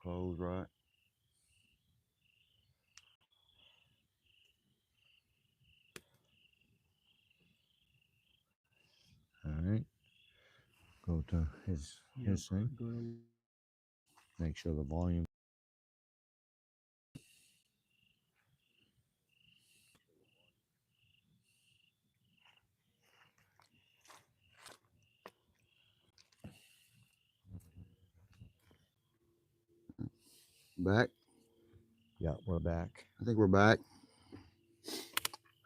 Close, right? All right. Go to his thing. Make sure the volume. Back? Yeah, we're back. I think we're back.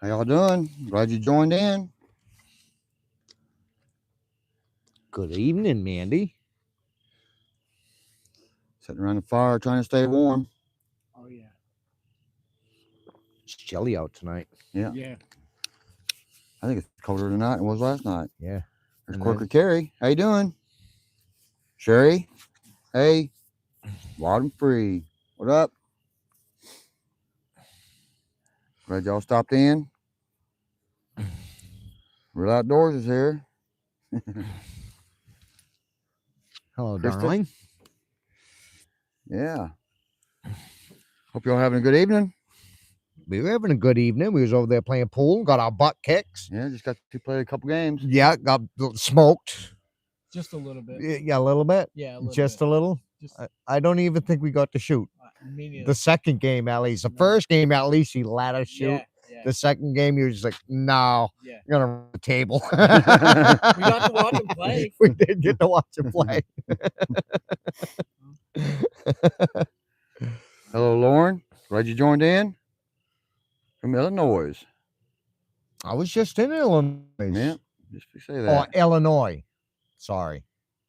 How y'all doing? Glad you joined in. Good evening, Mandy. Sitting around the fire trying to stay warm. Oh, yeah. It's chilly out tonight. Yeah. Yeah. I think it's colder tonight than it was last night. Yeah. There's And Quirker then- Carrie. How you doing? Sherry? Hey. Wild and free. What up? Glad y'all stopped in. Real Outdoors is here. Hello, Krista? darling. Yeah. Hope y'all having a good evening. We were having a good evening. We was over there playing pool, got our butt kicks. Yeah, just got to play a couple games. Yeah, got smoked. Just a little bit. Yeah, a little bit. Yeah, a little Just bit. a little. Just I don't even think we got to shoot. me neither. The second game, at least. The No. first game, at least, he let us shoot. Yeah. The second game, he was just like, no, Yeah. you're going to run the table. We got to watch him play. We did get to watch him play. Hello, Lauren. Glad you joined in. From Illinois. I was just in Illinois. Yeah, just to say Oh, that. Illinois. Sorry.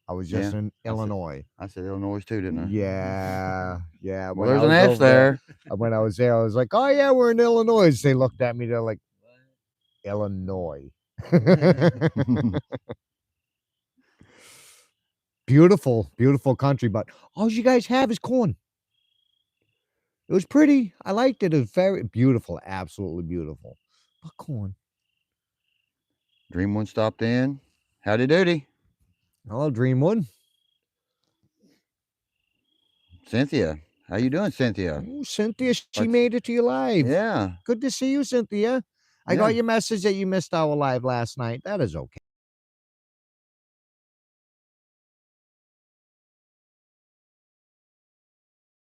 I was just Yeah, in Illinois. I said Illinois too, didn't I? Yeah, yeah. Well, there's an S there. When I was there, I was like, "Oh yeah, we're in Illinois." They looked at me. They're like, "Illinois." Beautiful, beautiful country, but all you guys have is corn. It was pretty. I liked it. It was very beautiful, absolutely beautiful. But corn. Dream One stopped in. Howdy doody. Hello, Dreamwood. Cynthia. How you doing, Cynthia? Oh, Cynthia, she made it to your live. Yeah. Good to see you, Cynthia. I got your message that you missed our live last night. That is okay.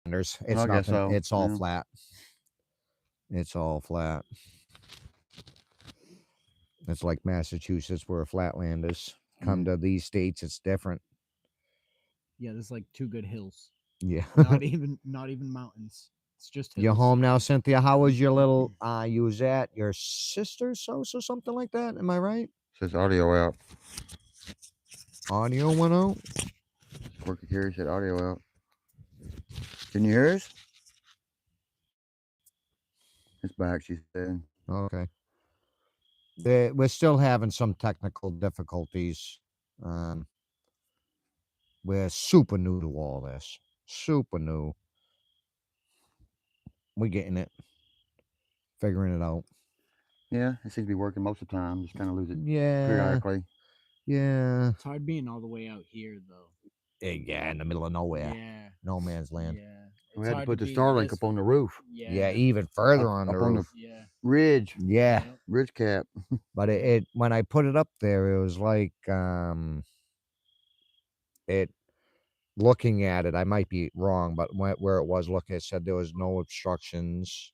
It's nothing. So. It's all flat. It's all flat. It's like Massachusetts, where Flatlanders come to these states. It's different. Yeah, there's like two good hills. Yeah. not even mountains. It's just hills. You're home now, Cynthia. How was your little? You was at your sister's house or something like that. Am I right? Says audio out. Audio went out. Quirky Carrie said audio out. Can you hear us? It's back, she said. Okay. We're still having some technical difficulties. We're super new to all this. Super new. We're getting it. Figuring it out. Yeah, it seems to be working most of the time. Just kind of lose it Yeah. periodically. Yeah. It's hard being all the way out here, though. Yeah, in the middle of nowhere. Yeah. No man's land. Yeah. We had to put the Starlink up on the roof. Yeah, even further on the roof. Ridge. Yeah. Ridge cap. But it when I put it up there, it was like it looking at it, I might be wrong, but where it was looking, it said there was no obstructions,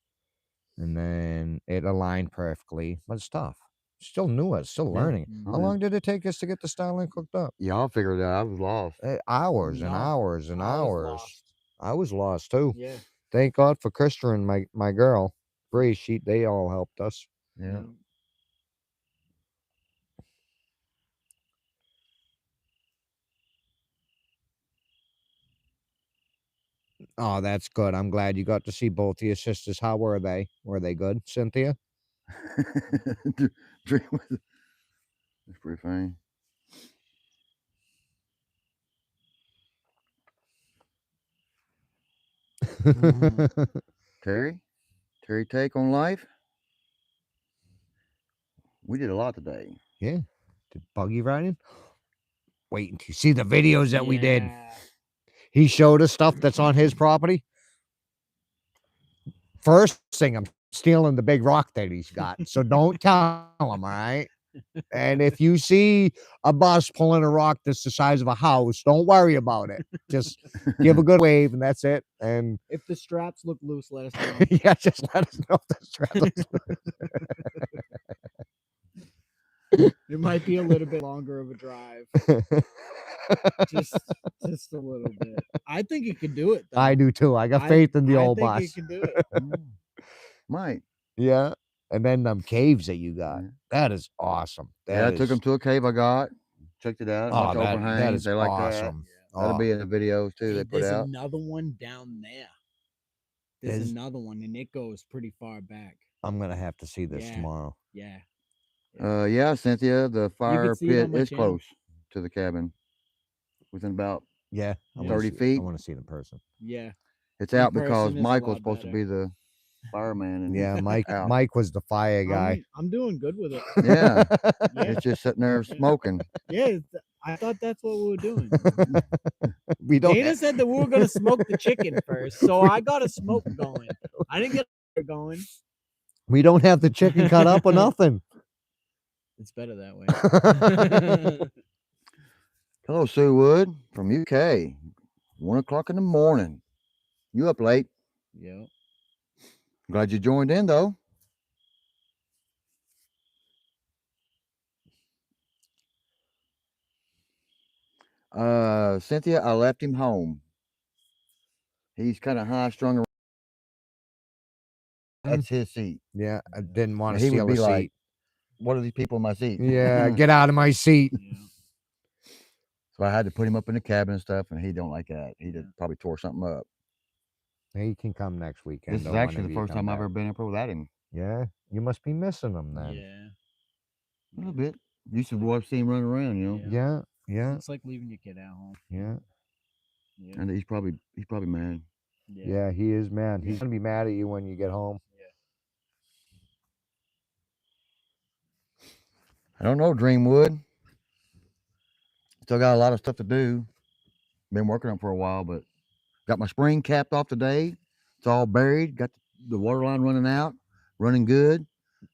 and then it aligned perfectly. But it's tough. Still new. It's still learning. How long did it take us to get the Starlink hooked up? Yeah, I'll figure it out. I was lost. Hours and hours and hours. I was lost too. Yeah. Thank God for Krista and my girl, Bree. They all helped us. Yeah. Oh, that's good. I'm glad you got to see both of your sisters. How were they? Were they good, Cynthia? Dream was. That's pretty funny. Terry take on life. We did a lot today. Yeah. Did buggy riding? Wait until you see the videos that we did. he showed us stuff that's on his property. First thing, I'm stealing the big rock that he's got. So don't tell him, all right? And if you see a bus pulling a rock that's the size of a house, don't worry about it. Just give a good wave, and that's it. And If the straps look loose, let us know. yeah, just let us know if the strap looks It might be a little bit longer of a drive. just a little bit. I think it could do it though. I do too. I got faith in the old I think bus. it can do it. Might. Yeah. And then them caves that you got. Yeah. That is awesome. Yeah, I took them to a cave I got. Checked it out. Oh, Bunch of overhangs. that is they like awesome. that. That'll Oh, be in the videos too. Hey, They put there's out. another one down there. There's There's- another one, and it goes pretty far back. I'm gonna have to see this Yeah. tomorrow. Yeah. Yeah, Cynthia, the fire see it on pit my is channel. close to the cabin. Within about Yeah, I Yeah. wanna 30 see- feet. I want to see it in person. Yeah. it's In out because person is a Michael's lot supposed to better. be the fireman. And Yeah, Mike. out. Mike was the fire guy. I'm doing good with it. Yeah. Yeah. It's just sitting there smoking. Yeah. I thought that's what we were doing. We don't. Dana said that we were gonna smoke the chicken first, so I got a smoke going. I didn't get it going. We don't have the chicken cut up or nothing. It's better that way. Hello, Sue Wood from UK. 1 o'clock in the morning. You up late? Yep. Glad you joined in though. Cynthia, I left him home. He's kind of high strung around. That's his seat. Yeah, I didn't want And to he would steal a be seat. like, what are these people in my seat? Yeah, get out of my seat. Yeah. So I had to put him up in the cabin and stuff, and he don't like that. He Yeah. just probably tore something up. He can come next weekend. This is though, actually whenever the you first come time I've back. ever been up without him. Yeah, you must be missing him then. Yeah. A little bit. Used to watch him running around, you know. Yeah. Yeah, It's like leaving your kid at home. yeah. Yeah. And he's probably mad. Yeah, he is mad. Yeah. He's gonna be mad at you when you get home. I don't know, Dreamwood. Still got a lot of stuff to do. Been working on it for a while, but got my spring capped off today. It's all buried. Got the water line running out, running good.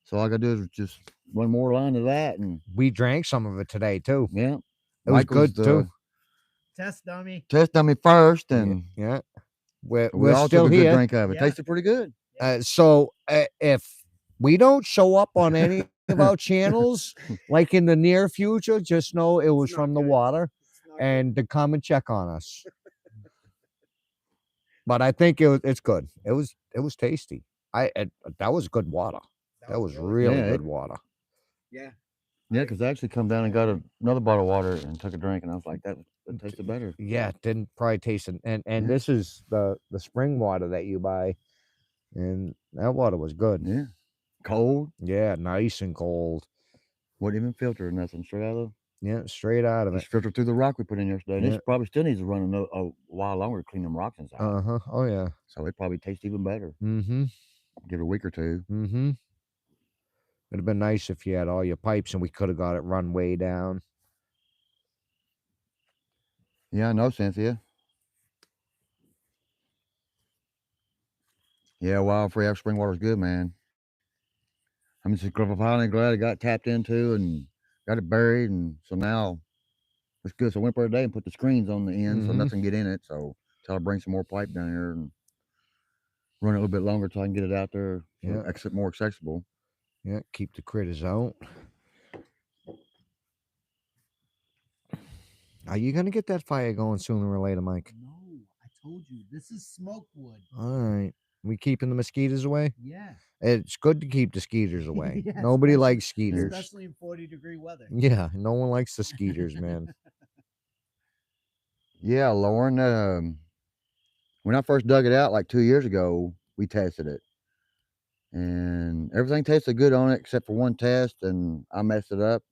So all I gotta do is just one more line of that, and We drank some of it today too. yeah, It was Michael's good too. Test dummy. Test dummy first, and Yeah, we're we all still took a good here. drink of it. Yeah. Tasted pretty good. So if we don't show up on any of our channels, like in the near future, just know it was not from the good. water, and to come and check on us. But I think it's good. It was tasty. That was good water. That was really Yeah, good water. Yeah. Yeah, because I actually come down and got another bottle of water and took a drink, and I was like, that tasted better. Yeah, didn't probably taste it. And Yeah. this is the spring water that you buy, and that water was good. Yeah, cold. Yeah, nice and cold. Wouldn't even filter or nothing. Straight out of Yeah, straight out of just it. filtered through the rock we put in yesterday. And Yeah. this probably still needs to run a while longer to clean them rocks inside. Uh-huh. Oh yeah. So it probably tastes even better. Mm-hmm. Give it a week or two. Mm-hmm. It'd have been nice if you had all your pipes and we could have got it run way down. Yeah, I know, Cynthia. Yeah, wild free after spring water's good, man. I'm just finally glad it got tapped into and got it buried, and so now it's good. So I went up there today and put the screens on the end so Mhm. nothing get in it. So till I bring some more pipe down here and run it a little bit longer till I can get it out there so Yeah. exit more accessible. Yeah, keep the critters out. Are you gonna get that fire going sooner or later, Mike? No, I told you this is smoke wood. All right. We keeping the mosquitoes away? Yeah. It's good to keep the skeeters away. Yeah, Nobody especially- likes skeeters. Especially in 40-degree weather. Yeah, no one likes the skeeters, man. Yeah, Lauren. When I first dug it out like 2 years ago, we tested it, and everything tasted good on it except for one test, and I messed it up.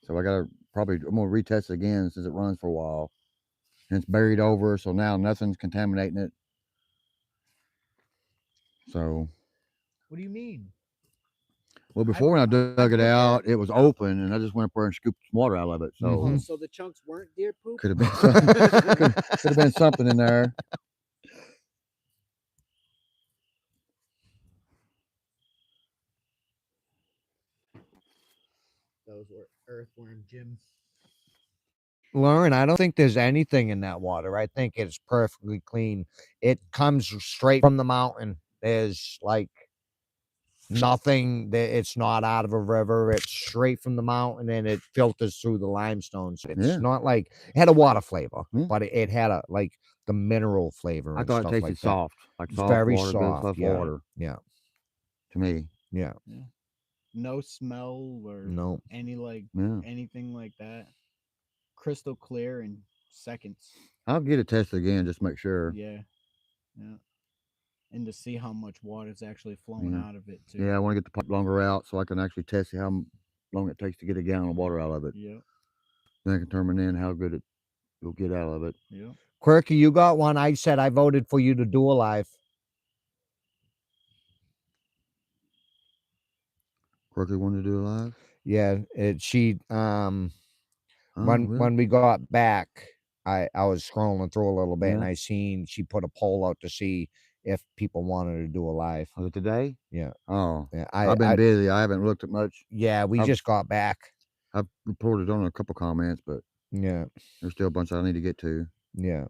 So I'm gonna retest it again since it runs for a while, and it's buried over, so now nothing's contaminating it. So What do you mean? Well, before when I dug it put that- out, it was open, and I just went up there and scooped some water out of it. So Oh, Mhm. so the chunks weren't deer poop? could have been something. could have been something in there. Those were earthworm Jim. Lauren, I don't think there's anything in that water. I think it's perfectly clean. It comes straight from the mountain. There's like nothing that it's not out of a river. It's straight from the mountain and it filters through the limestone. So it's Yeah. not like it had a water flavor, Yeah. but it had a like the mineral flavor. I and thought it stuff tasted like that. soft, like It's soft very water, good soft. soft Yeah. water Yeah. to me. Yeah. No smell or No. any Yeah. anything like that. Crystal clear in seconds. I'll get it tested again just to make sure. Yeah. Yeah. And to see how much water's actually flowing Yeah. out of it too. Yeah, I want to get the pipe longer out so I can actually test how long it takes to get a gallon of water out of it. Yep. Then I can determine then how good it'll get out of it. Yep. Quirky, you got one. I said I voted for you to do a live. Quirky wanted to do it live. Yeah, she Oh, when well, we got back, I was scrolling through a little bit and Yeah. I seen she put a poll out to see if people wanted to do a live. was it today? Yeah. Oh, Yeah, I've been busy. I haven't looked at much. yeah, we I've- just got back. I've reported on a couple comments, but Yeah, there's still a bunch I need to get to. yeah.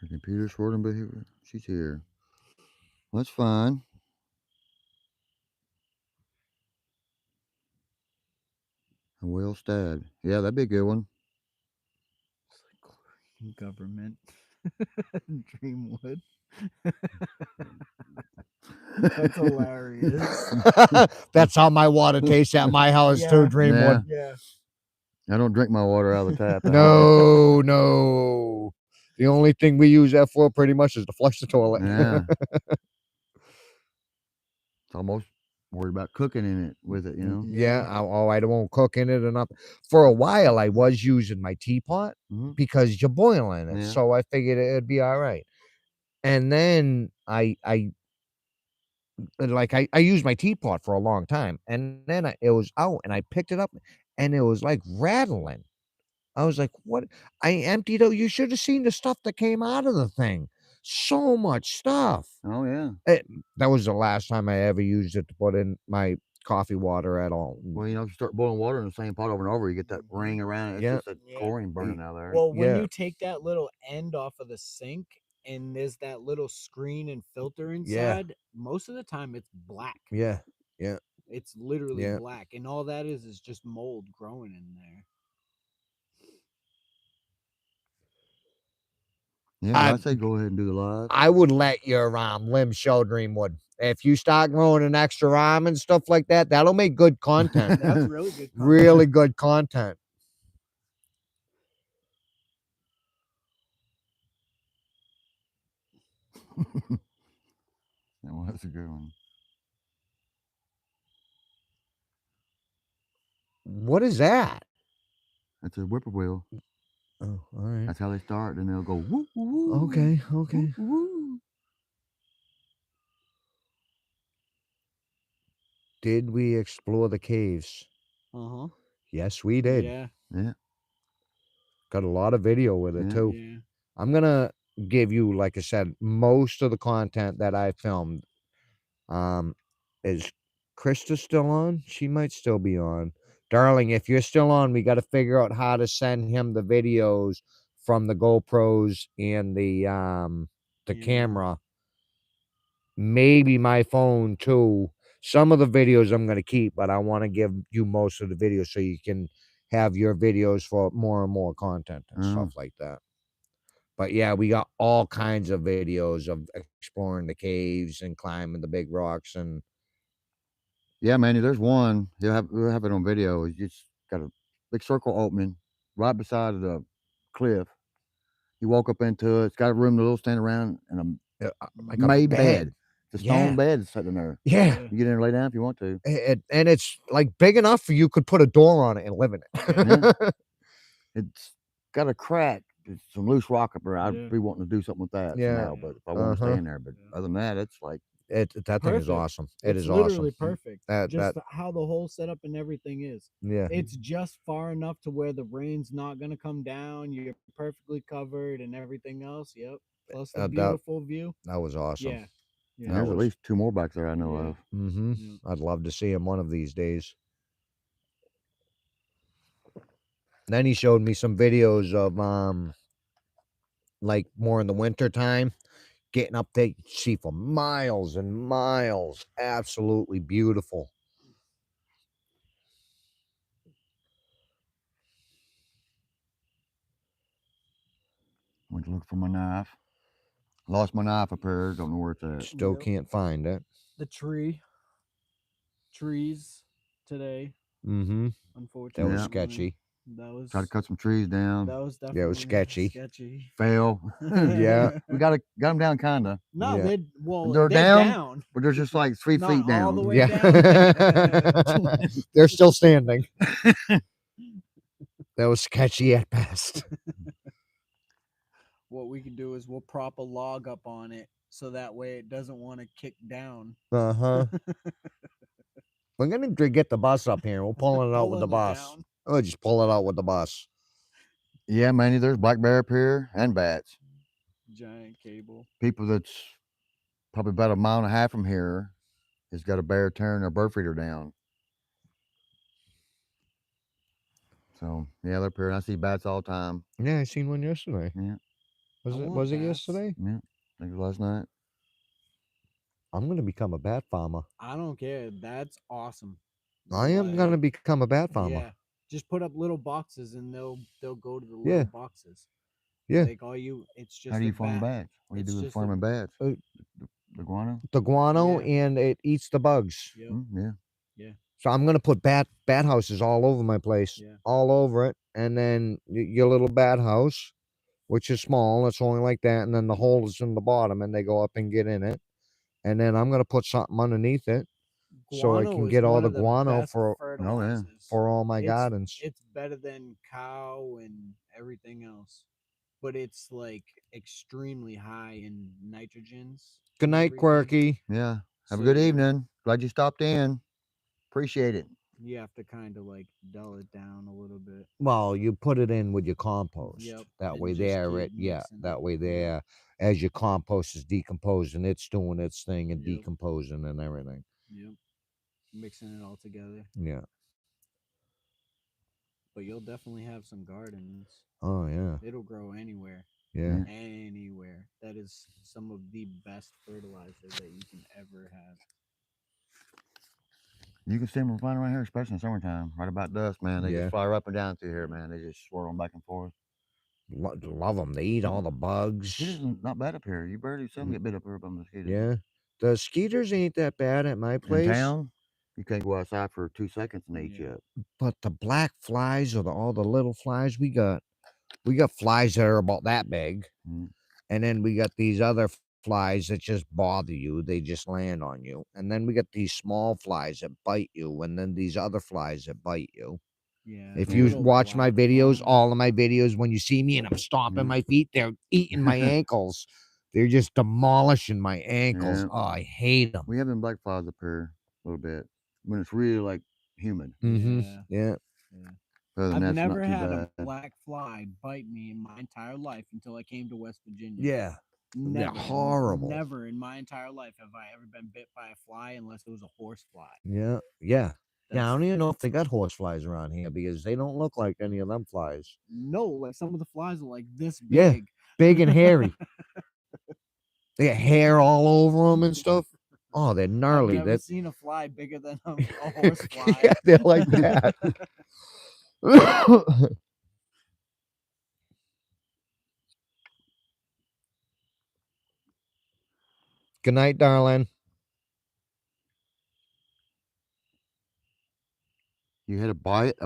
Her computer's working, but she's here. That's fine. A well stabbed. Yeah, that'd be a good one. Government. Dreamwood. That's hilarious. That's how my water tastes at my house too, Yeah. Dreamwood. Yeah. I don't drink my water out of the tap. No, no. The only thing we use that for pretty much is to flush the toilet. Yeah. It's almost worried about cooking in it with it, you know? Yeah, I don't cook in it enough. For a while, I was using my teapot Mhm. because you're boiling it, Yeah. so I figured it'd be all right. And then I used my teapot for a long time, and then it was out, and I picked it up, and it was like rattling. I was like, "What?" I emptied out. You should have seen the stuff that came out of the thing. So much stuff. Oh, yeah. That was the last time I ever used it to put in my coffee water at all. Well, if you start boiling water in the same pot over and over, you get that ring around it. It's Yeah. just that Yeah. chlorine burning out there. Well, when Yeah. you take that little end off of the sink and there's that little screen and filter Yeah. inside, most of the time it's black. Yeah. Yeah. It's literally Yeah. black. And all that is just mold growing in there. Yeah, I say go ahead and do the live. I would let your limb show, Dreamwood. If you start growing an extra arm and stuff like that, that'll make good content. That's really good. Really good content. That's a good one. What is that? That's a whippoorwill. Oh, all right. That's how they start. Then they'll go woo, woo, woo. Okay. Okay. Woo, woo. Did we explore the caves? Uh-huh. Yes, we did. Yeah. Yeah. Got a lot of video with it Yeah. too. Yeah. I'm gonna give you, like I said, most of the content that I filmed. Is Krista still on? She might still be on. Darling, if you're still on, we got to figure out how to send him the videos from the GoPros and the Yeah. camera. Maybe my phone too. Some of the videos I'm gonna keep, but I want to give you most of the videos so you can have your videos for more and more content and stuff like that. But yeah, we got all kinds of videos of exploring the caves and climbing the big rocks and Yeah, Manny, there's one. We'll have it on video. It's just got a big circle opening right beside the cliff. You walk up into it. It's got a room to little stand around and like a a made bed. bed. It's a stone Yeah. bed sitting there. Yeah. You get in and lay down if you want to. And it's like big enough for you could put a door on it and live in it. Yeah. It's got a crack it's some loose rock up there, I'd Yeah. be wanting to do something with that for Yeah. now. Yeah. But if I want to Uh-huh. stay in there, but Yeah. other than that, it's like That thing is Perfect. awesome. It It's is awesome. literally perfect. That Just how the whole setup and everything is. yeah. It's just far enough to where the rain's not gonna come down. You're perfectly covered and everything else. Yep. Plus the That beautiful view. that was awesome. Yeah. and Yeah. That there's at was least two more back there I know Yeah. of. mm-hmm. Yeah. I'd love to see him one of these days. Then he showed me some videos of like more in the winter time, getting up there, you see for miles and miles. Absolutely beautiful. Went to look for my knife. Lost my knife up here. Don't know where it's at. Still Yep. can't find it. The trees today, Mm-hmm. That was Yeah. unfortunately. sketchy. That Tried to was cut some trees down. that was Yeah, it was definitely sketchy. sketchy. Fail. Yeah. We got them down kinda. No, Yeah. they're They're down, down. but they're just like 3 Not feet all the down. way Yeah. down. They're still standing. That was sketchy at best. What we can do is we'll prop a log up on it so that way it doesn't want to kick down. Uh-huh. We're gonna get the bus up here. We'll pull it out with the Pulling it bus. down. Oh, just pull it out with the bus. Yeah, Manny, there's black bear up here and bats. Giant cable. People that's probably about a mile and a half from here has got a bear tearing their bird feeder down. So yeah, they're up here. And I see bats all the time. Yeah, I seen one yesterday. Yeah, Was I it want was it bats. yesterday? yeah. I think it was last night. I'm gonna become a bat farmer. I don't care. That's awesome. I am gonna become a bat farmer. Yeah. Just put up little boxes and they'll go to the Yeah. little boxes. Yeah. Like all you it's just How do a you farm bat. bats? What do you It's do with just a- farming bats? Uh, The guano? The guano Yeah. and it eats the bugs. Yep. Yeah. So I'm gonna put bat houses all over my place. Yeah. All over it. And then your little bat house, which is small, it's only like that, and then the hole is in the bottom and they go up and get in it. And then I'm gonna put something underneath it so I Guano can is get all one the of the guano best Oh, yeah. fertilizers. for all my It's- gardens. It's better than cow and everything else. But it's like extremely high in nitrogens. Good and night, everything. Quirky. Yeah. Have So a good you- evening. Glad you stopped in. Appreciate it. You have to kind of like dull it down a little bit. Well, you put it in with your compost. Yep, That and way just there keep it yeah, mixing that it. way Yeah. there as your compost is decomposing, it's doing its thing and Yep. decomposing and everything. Yep. Mixing it all together. Yeah. But you'll definitely have some gardens. Oh yeah. It'll grow anywhere. Yeah. Anywhere. That is some of the best fertilizer that you can ever have. You can see them flying around here, especially in summertime. Right about dusk, man. They Yeah. just fly up and down through here, man. They just swirl back and forth. Love them. They eat all the bugs. Mosquitoes not bad up here. You barely see them Mm. get bit up here by mosquitoes. Yeah. The skeeters ain't that bad at my In place. town, you can't go outside for 2 seconds and they eat you Yeah. up. But the black flies or all the little flies we got flies that are about that big. Mm. And then we got these other flies that just bother you. They just land on you. And then we got these small flies that bite you. And then these other flies that bite you. Yeah. If the you little watch my black videos, flies. all of my videos, when you see me and I'm stomping Yeah. my feet, they're eating my ankles. They're just demolishing my ankles. Yeah. Oh, I hate them. We have them black flies up here a little bit when it's really like humid. Mm-hmm. Yeah. Yeah. Yeah. Other than I've that's never not too had bad. a black fly bite me in my entire life until I came to West Virginia. Yeah. Never. horrible. Never in my entire life have I ever been bit by a fly unless it was a horse fly. Yeah. Yeah. Yeah, I That's- don't even know if they got horse flies around here because they don't look like any of them flies. No, like some of the flies are like this Yeah. big. Big and hairy. They got hair all over them and stuff. Oh, they're I've gnarly. never That seen a fly bigger than a horse fly. yeah, they're like that. Good night, darling. You had a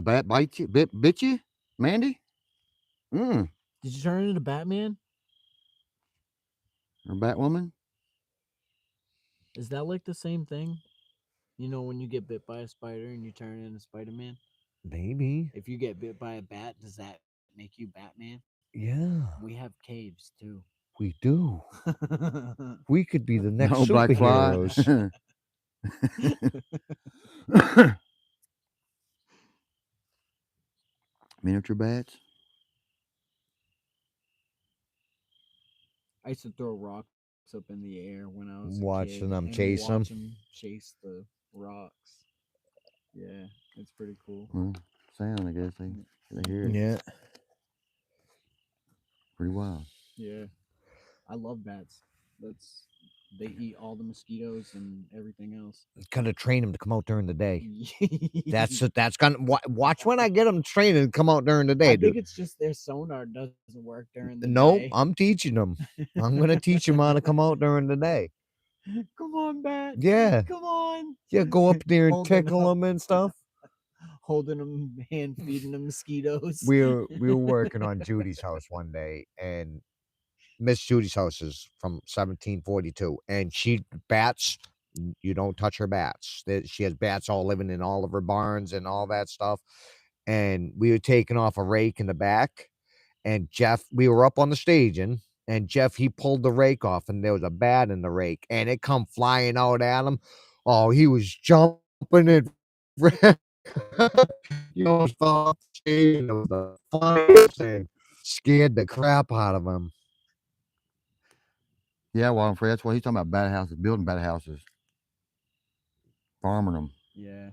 bat bite you, bit you, Mandy? Did you turn into Batman? Or Batwoman? Is that like the same thing? You know, when you get bit by a spider and you turn into Spider-Man? Maybe. If you get bit by a bat, does that make you Batman? Yeah, We have caves too. we do. We could be the next No black fly. superheroes. Miniature bats. I used to throw rocks up in the air when I was a kid Watching them and chase watch them. them chase the rocks. Yeah, it's pretty cool. Well, sound, I guess they hear it. Yeah. Pretty wild. Yeah, I love bats. That's they eat all the mosquitoes and everything else. Gotta train them to come out during the day. I That's gonna watch when I get them trained and come out during the day, dude. think it's just their sonar doesn't work during the Nope, day. I'm teaching them. I'm gonna teach them how to come out during the day. Come on, bat. Yeah, Come on. yeah. Go up there and Holding tickle up, them and stuff. holding them, hand feeding them mosquitoes. We were working on Judy's house one day, and Miss Judy's house is from 1742, and she bats. You don't touch her bats. She has bats all living in all of her barns and all that stuff. And we were taking off a rake in the back, and Jeff, we were up on the staging, and Jeff, he pulled the rake off, and there was a bat in the rake, and it come flying out at him. Oh, he was jumping and he almost fell off the stage, and it was the funniest thing. Scared the crap out of him. Yeah, well, I'm afraid that's what he's talking about. Bat houses, building bat houses, farming them. Yeah.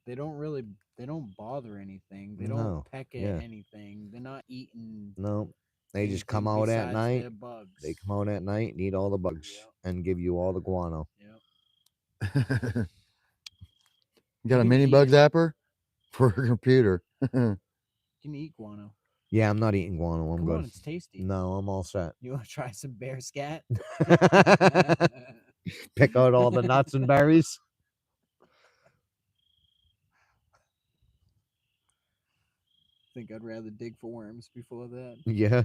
They don't bother anything. They don't No, peck at yeah, anything. They're not eating no. They just come anything out at besides night. their bugs. They come out at night and eat all the bugs Yep. and give you all the guano. Yep. You You got a can mini eat bug it. zapper for a computer. You can eat guano. Yeah, I'm not eating guano. I'm Come good. on, it's tasty. No, I'm all set. You want to try some bear scat? Pick out all the nuts and berries. Think I'd rather dig for worms before that. Yeah.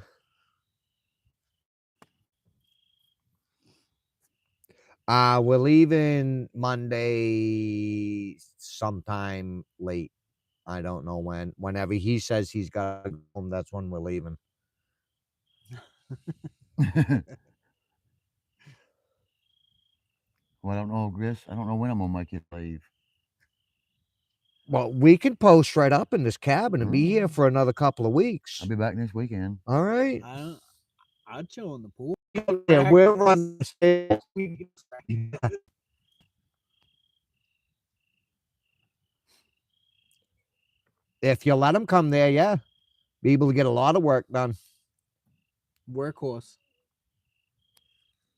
We're leaving Monday sometime late. I don't know when. Whenever he says he's got to go home, that's when we're leaving. Well, I don't know, Chris. I don't know when I'm gonna make you leave. Well, we can post right up in this cabin and be here for another couple of weeks. I'll be back next weekend. All right. I'd chill in the pool. Yeah, we'll run the stairs. If you let him come there, yeah, be able to get a lot of work done. Workhorse.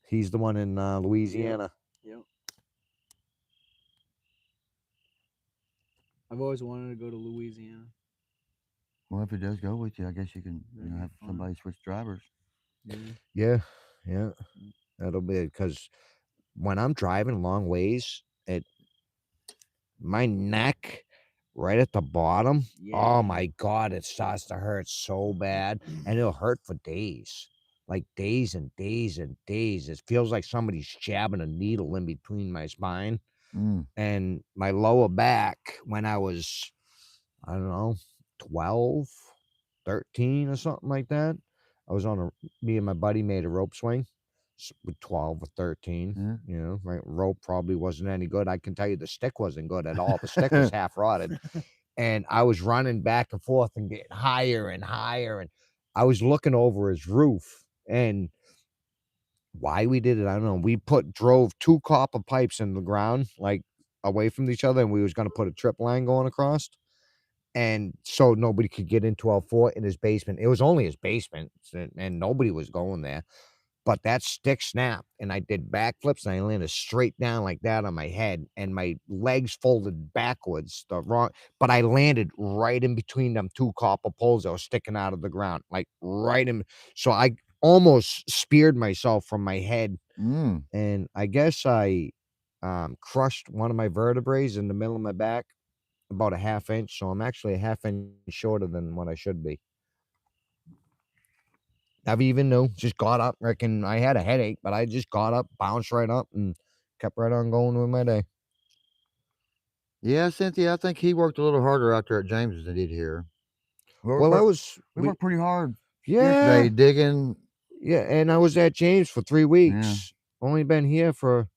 He's the one in Louisiana. Yep. I've always wanted to go to Louisiana. Well, if it does go with you, I guess you can That'd be have fun. somebody switch drivers. Yeah. Yeah. That'll be it. Because when I'm driving long ways, my neck right at the bottom, oh my God, it starts to hurt so bad. And it'll hurt for days. Like days and days and days. It feels like somebody's jabbing a needle in between my spine. And my lower back, when I was, I don't know, 12, 13 or something like that. I was me and my buddy made a rope swing with 12 or 13. You know, right? Rope probably wasn't any good. I can tell you the stick wasn't good at all. The stick was half rotted. And I was running back and forth and getting higher and higher. And I was looking over his roof. And why we did it, I don't know. We drove 2 copper pipes in the ground, like away from each other, and we was going to put a trip line going across. And so nobody could get into our fort in his basement. It was only his basement, and nobody was going there. But that stick snapped, and I did backflips, and I landed straight down like that on my head, and my legs folded backwards, but I landed right in between them 2 copper poles that were sticking out of the ground, like right in. So I almost speared myself from my head, and I guess I crushed one of my vertebrae in the middle of my back, about a ½ inch. So I'm actually a ½ inch shorter than what I should be. Never even knew. Just got up. Reckon I had a headache, but I just got up, bounced right up, and kept right on going with my day. Yeah, Cynthia, I think he worked a little harder out there at James's than he did here. Well, We worked pretty hard yeah, yesterday digging. yeah, and I was at James for 3 Yeah. weeks. Only been here for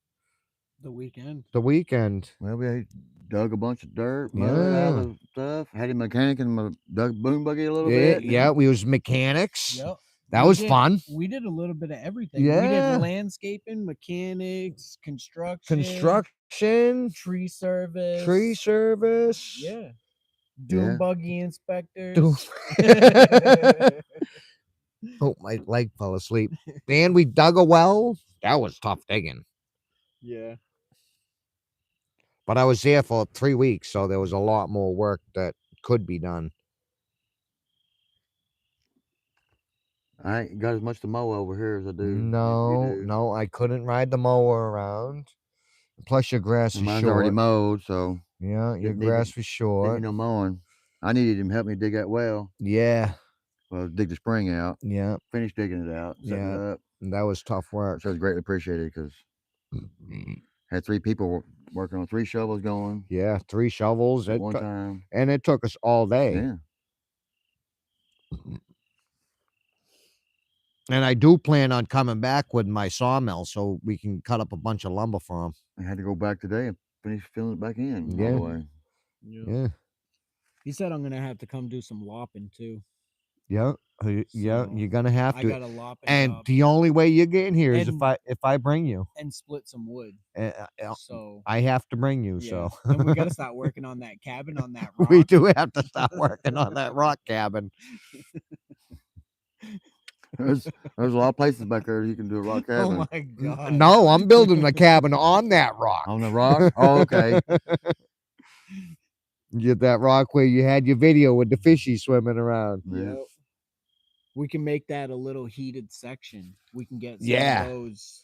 The weekend. the weekend. Well, we dug a bunch of dirt, mud out Yeah. of the stuff. Had a mechanic and dug boom buggy a little Yeah, bit. yeah, we was mechanics. Yep. That We was did- fun. We did a little bit of everything. We Yeah. did landscaping, mechanics, Construction, tree service. tree service. Yeah. Doom Yeah. buggy inspectors. Doom- Oh, my leg fell asleep. And we dug a well. That was tough digging. Yeah. But I was there for 3 weeks, so there was a lot more work that could be done. I ain't got as much to mow over here as I do. No, you do. no, I couldn't ride the mower around. Plus, your grass And is mine's short. already mowed, so Yeah, your didn't need grass to- was didn't short. need no mowing. I needed him to help me dig that well. Yeah, Well, dig the spring out. yeah, Finish digging it out, setting it up. and that was tough work. Which I was greatly appreciated because had 3 people working on 3 shovels going Yeah, 3 shovels at one time. and it took us all day. Yeah. And I do plan on coming back with my sawmill so we can cut up a bunch of lumber for them. I had to go back today and finish filling it back in Yeah. all the way. Yeah, He said I'm gonna have to come do some lopping too. yeah, yeah. So, You're gonna have I to. got a lopping And job the only way you're getting here is And- if I bring you. and split some wood. So I have to bring you. yeah. So And we gotta start working on that cabin on that rock. we do have to start working on that rock cabin. There's a lot of places back there you can do a rock Oh cabin. my god. No, I'm building a cabin on that rock. On the rock? Oh, okay. Get that rock where you had your video with the fishy swimming around. Yeah. Yep. We can make that a little heated section. We can get some Yeah. of those.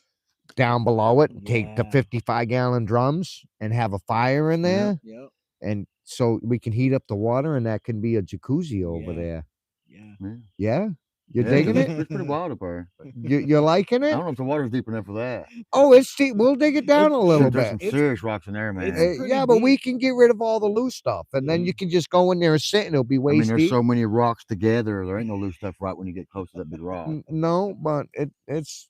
Down below it, take the Yeah. 55-gallon drums and have a fire in there. Yep. And so we can heat up the water and that can be a jacuzzi over Yeah. there. Yeah. Yeah. Yeah? You're Yeah, digging it? It's pretty wild up there. You're liking I it? don't know if the water's deep enough for that. Oh, it's deep. We'll dig it down a little There's bit. some It's- serious rocks in there, man. it's pretty Yeah, but we deep. can get rid of all the loose stuff, and then Yeah. you can just go in there and sit, and it'll be I waist mean, there's deep. so many rocks together. There ain't no loose stuff right when you get close to that big rock. No, but it's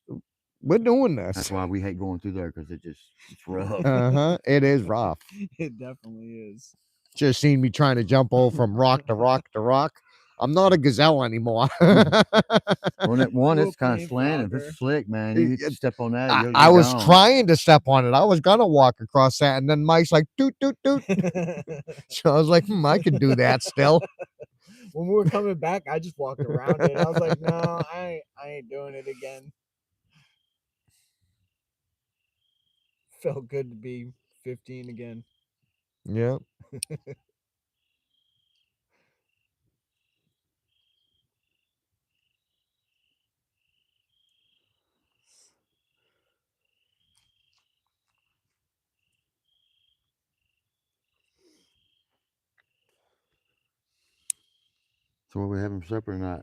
we're doing That's this. why we hate going through there because it's rough. It is rough. It definitely is. Just seen me trying to jump over from rock to rock to rock. I'm not a gazelle anymore. Well, that one, Little it's kind plain of slanted. If frogger. it's slick, man, you step on that. I, you're I was gone. trying to step on it. I was gonna walk across that, and then Mike's like, "Doot doot doot." So I was like, I can do that still. When we were coming back, I just walked around it. I was like, no, I ain't doing it again. Felt good to be 15 again. Yeah. So, what we having for supper tonight?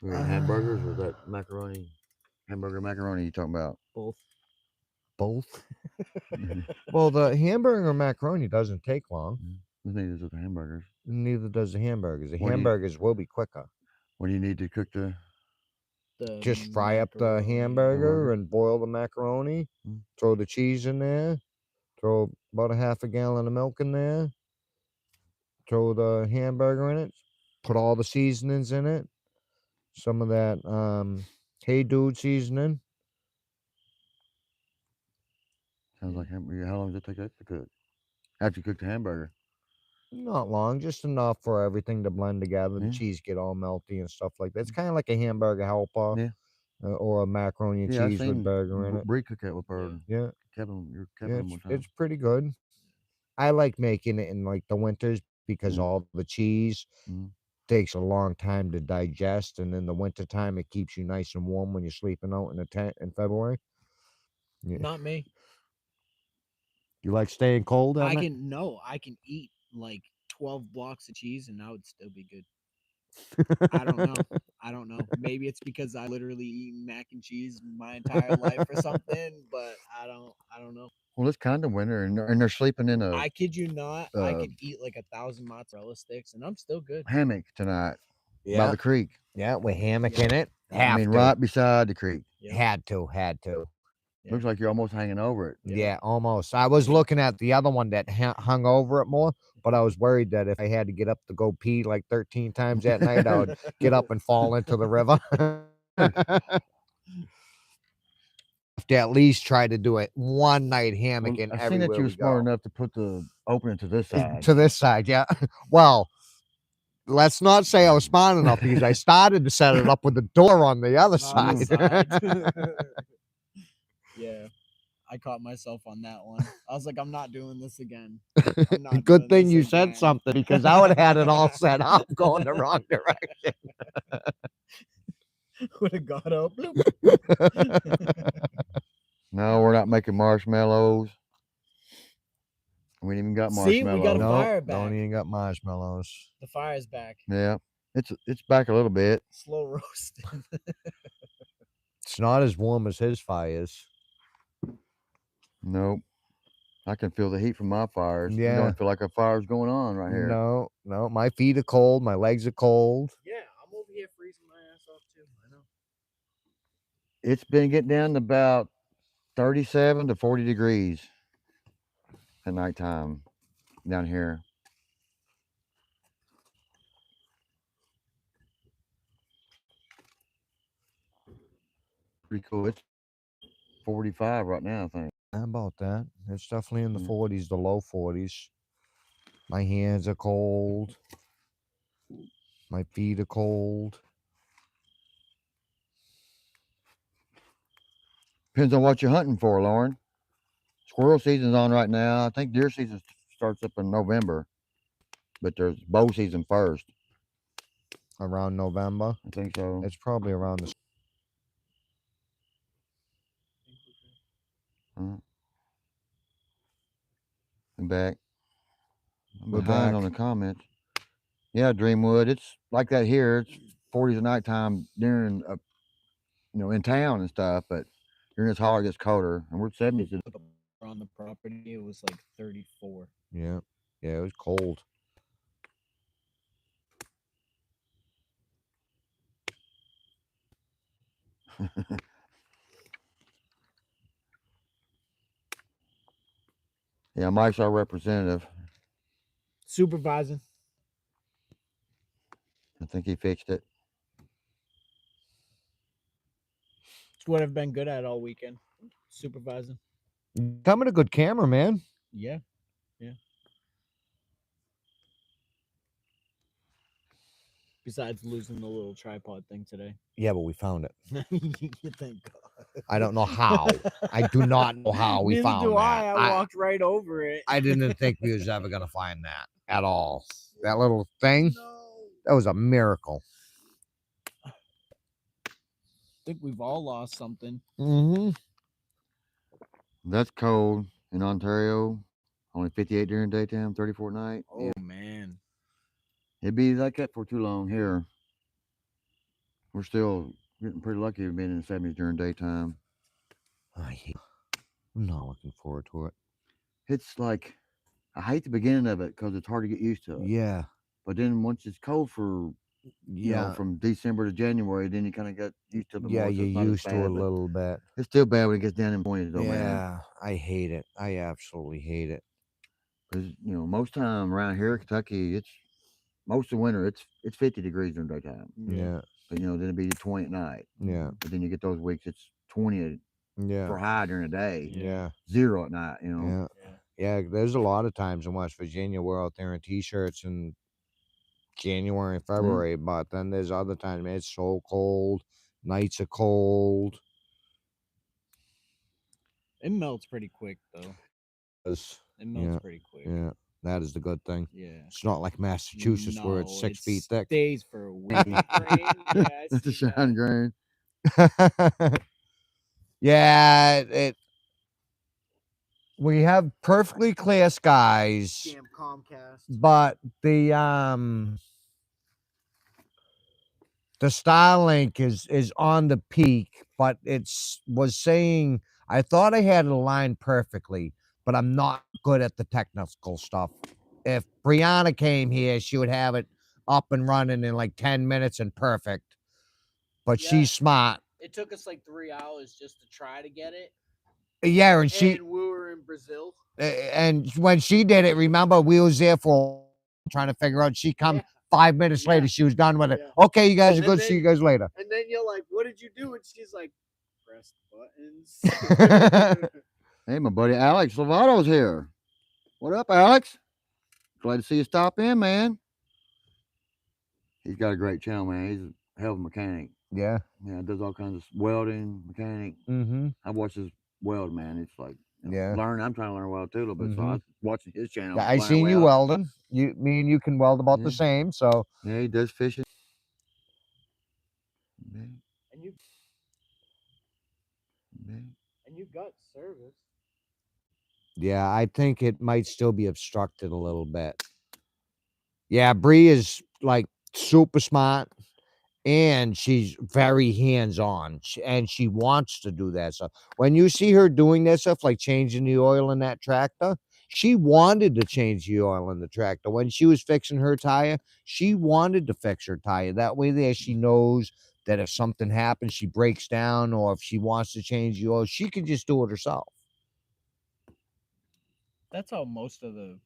We got hamburgers or that macaroni? Hamburger macaroni you talking about? Both. Both. Well, the hamburger macaroni doesn't take long. The thing is with the hamburgers. Neither does the hamburgers. The What do you- hamburgers will be quicker. What do you need to cook the? The Just fry up the macaroni. hamburger and boil the macaroni. Mm. Throw the cheese in there. Throw about a half a gallon of milk in there. Throw the hamburger in it. Put all the seasonings in it. Some of that Hey Dude seasoning. Sounds like hamburger. How long does it take that to cook? After you cook the hamburger. Not long, just enough for everything to blend together. Yeah. The cheese get all melty and stuff like that. It's kind of like a hamburger helper. Yeah. Or a macaroni and Yeah, I've cheese with seen burger in it. Bree cook that with her. Yeah. Kevin, you're Yeah, Kevin one time. it's pretty good. I like making it in like the winters because Mm. all the cheese Mm. takes a long time to digest, and in the wintertime it keeps you nice and warm when you're sleeping out in a tent in February. Yeah. Not me. You like staying cold? I Emmett? can eat like 12 blocks of cheese and I would still be good. I don't know. I don't know. Maybe it's because I literally eaten mac and cheese my entire life or something, but I don't know. Well, it's kind of winter, and they're sleeping in a I kid you not, I uh, could eat like 1,000 mozzarella sticks, and I'm still good. hammock tonight by Yeah, the creek. yeah, with hammock Yeah. in it. I Have mean, to. right beside the creek. Yep. Had to. Yeah. Looks like you're almost hanging over it. Yeah. Yeah, almost. I was looking at the other one that hung over it more, but I was worried that if I had to get up to go pee like 13 times that night, I would get up and fall into the river. Have to at least try to do it one night Well, hammocking I seen that everywhere you were we smart go. enough to put the opening to this side. To this side, yeah. Well, let's not say I was smart enough because I started to set it up with the door on the other On the side. side. Yeah. I caught myself on that one. I was like, I'm not doing this again. I'm not Good doing thing this you said again. something because I would have had it all set up going the wrong direction. Would have got up. bloop. No, we're not making marshmallows. We ain't even got See, we got a marshmallows. fire No, back. don't even got marshmallows. The fire's back. Yeah, it's back a little bit. Slow roasted. It's not as warm as his fires. Nope. I can feel the heat from my fires. You Yeah. don't feel like a fire's going on right here. No, my feet are cold. My legs are cold. Yeah, I'm over here freezing my ass off too. I know. It's been getting down to about 37 to 40 degrees at nighttime down here. Pretty cool. It's 45 right now, I think. How about that? It's definitely in the Mm. 40s, the low 40s. My hands are cold. My feet are cold. Depends on what you're hunting for, Lauren. Squirrel season's on right now. I think deer season starts up in November, but there's bow season first. Around November. I think so. It's probably around the. I'm back. I'm We're behind back. on the comments. Yeah, Dreamwood. It's like that here. It's 40s at nighttime during, in town and stuff, but during this holler it gets colder, and we're 70s. On the property, it was like 34. Yeah, it was cold. Yeah, Mike's our representative. Supervising. I think he fixed it. It's what I've been good at all weekend. Supervising. Coming a good camera, man. Yeah. Besides losing the little tripod thing today. Yeah, but we found it. Thank God. I don't know how. I do not know how we Neither found do that. I walked right over it. I didn't think we was ever gonna find that at all. That little thing, No. that was a miracle. I think we've all lost something. Mm-hmm. That's cold in Ontario. Only 58 during daytime, 34 at night. Oh, Yeah. man. It'd be like that for too long here. We're still getting pretty lucky of being in the 70s during daytime. I'm not looking forward to it. It's like, I hate the beginning of it because it's hard to get used to it. Yeah. But then once it's cold for, from December to January, then you kind of get used to it more. Yeah, so you're it's not as used to bad, it a but little bit. It's still bad when it gets down in 20s, though, man. Yeah, I hate it. I absolutely hate it. Because, most time around here in Kentucky, it's most of winter, it's 50 degrees during daytime. Yeah. But, then it'd be 20 at night. Yeah. But then you get those weeks, it's 20 for high during the day. Yeah. 0 at night, Yeah, there's a lot of times in West Virginia we're out there in t-shirts in January and February, but then there's other times, man, it's so cold. Nights are cold. It melts pretty quick, though. It melts pretty quick. Yeah, that is the good thing. Yeah. It's not like Massachusetts where it's 6 feet thick. Stays for a week. It's a shine grain. Yeah, we have perfectly clear skies, Damn Comcast. but the Starlink is on the peak, but was saying I thought I had it aligned perfectly, but I'm not good at the technical stuff. If Brianna came here, she would have it up and running in like 10 minutes and perfect. But Yeah. she's smart. It took us like 3 hours just to try to get it. Yeah, and she And we were in Brazil. and when she did it, remember we was there for trying to figure out. She come Yeah. 5 minutes Yeah. later, she was done with it. Yeah. Okay, you guys are And good. then- See you guys later. And then you're like, what did you do? And she's like, press buttons. Hey, my buddy Alex Lovato's here. What up, Alex? Glad to see you stop in, man. He's got a great channel, man. He's a hell of a mechanic. Yeah. Yeah, does all kinds of welding, mechanic. Mm-hmm. I watch his weld, man. It's like, Yeah. learn. I'm trying to learn weld too a little bit. So I was watching his channel. Yeah, I learning seen you weld. welding. Me and you can weld about the Yeah. same. So Yeah, he does fishing. Yeah. And you got service. yeah, I think it might still be obstructed a little bit. Yeah, Bree is like super smart, and she's very hands-on, and she wants to do that stuff. When you see her doing that stuff, like changing the oil in that tractor, she wanted to change the oil in the tractor. When she was fixing her tire, she wanted to fix her tire. That way there she knows that if something happens, she breaks down, or if she wants to change the oil, she can just do it herself. That's how most of the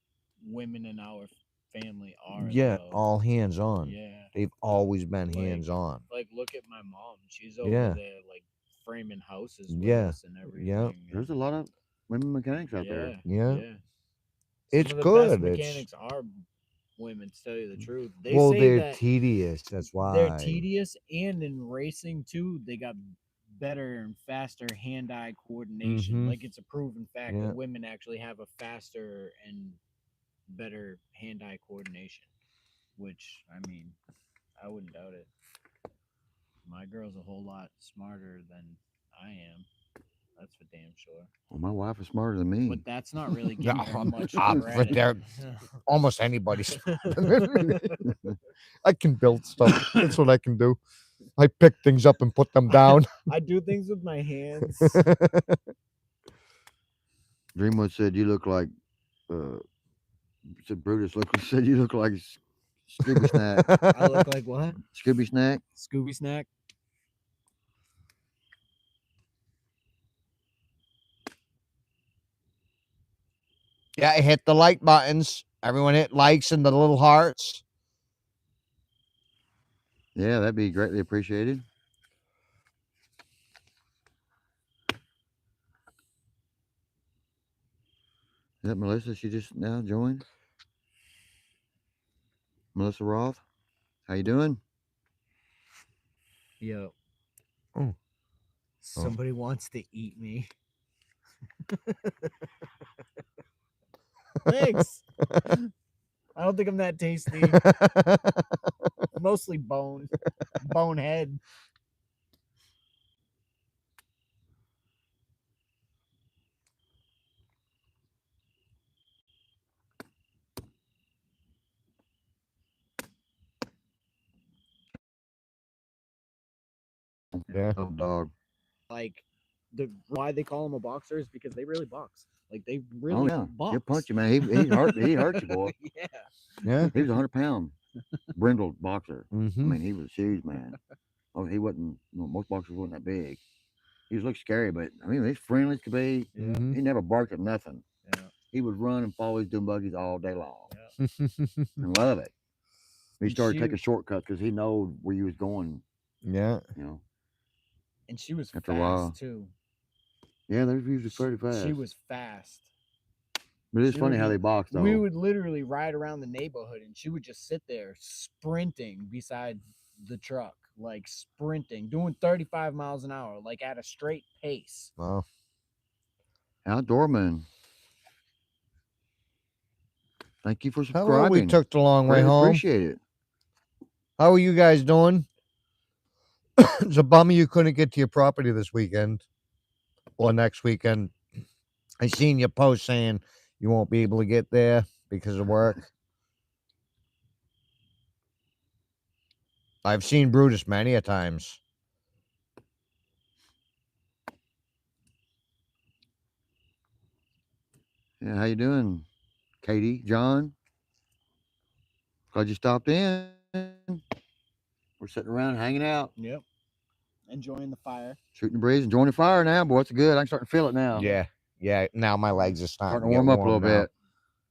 women in our family are. Yeah, though. all hands-on. Yeah. They've always been Like- hands-on. Like, look at my mom. She's over Yeah. there, like, framing houses with Yeah. us and everything. Yeah. There's a lot of women mechanics out there. Yeah. Some It's of the good. Best It's- mechanics are women, to tell you the truth. They Well, say they're that tedious. That's why. they're tedious, and in racing too, they got better and faster hand-eye coordination. Mhm. Like, it's a proven fact Yeah. that women actually have a faster and better hand-eye coordination. Which, I mean, I wouldn't doubt it. My girl's a whole lot smarter than I am. That's for damn sure. Well, my wife is smarter than me. But that's not really Yeah, giving her much but credit. they're almost anybody's. I can build stuff. That's what I can do. I pick things up and put them down. I do things with my hands. Dreamwood said you look like said Brutus said you look like Scooby Snack. I look like what? Scooby Snack. Scooby Snack. Yeah, hit the like buttons. Everyone hit likes and the little hearts. Yeah, that'd be greatly appreciated. Is that Melissa? She just now joined. Melissa Roth. How you doing? Yo. Oh. Somebody wants to eat me. Thanks. I don't think I'm that tasty. Mostly bone. Bonehead. Yeah. Oh, dog. Like, why they call him a boxer is because they really box. Like, they Oh really yeah, box. he'll punch you, man. He hurt you, boy. Yeah. Yeah. He was a 100-pound brindled boxer. I Mm-hmm. mean, he was huge, man. Oh, he wasn't. Most boxers wasn't that big. He was looked scary, but I mean, he's friendly as could be. Yeah. Mhm. He never barked at nothing. Yeah. He would run and follow his dune buggies all day long Yeah. and love it. He And started she- taking shortcuts because he knew where you was going. Yeah. You know. And she was After a fast while. too. Yeah, they're usually pretty fast. She was fast. But it's she funny would how be- they box though. We would literally ride around the neighborhood and she would just sit there sprinting beside the truck, like sprinting, doing 35 miles an hour, like at a straight pace. Wow. Outdoorman. Thank you for Hello, subscribing. we took the long way Greatly home. appreciate it. How are you guys doing? It's a bummer you couldn't get to your property this weekend or next weekend. I seen your post saying you won't be able to get there because of work. I've seen Brutus many a times. Yeah, how you doing, Katie, John? Glad you stopped in. We're sitting around hanging out, Yep. Enjoying the fire. shooting the breeze, enjoying the fire now. Boy, it's good. I'm starting to feel it now. Yeah, yeah. Now my legs are Starting starting to to get warm up a warm little now. bit.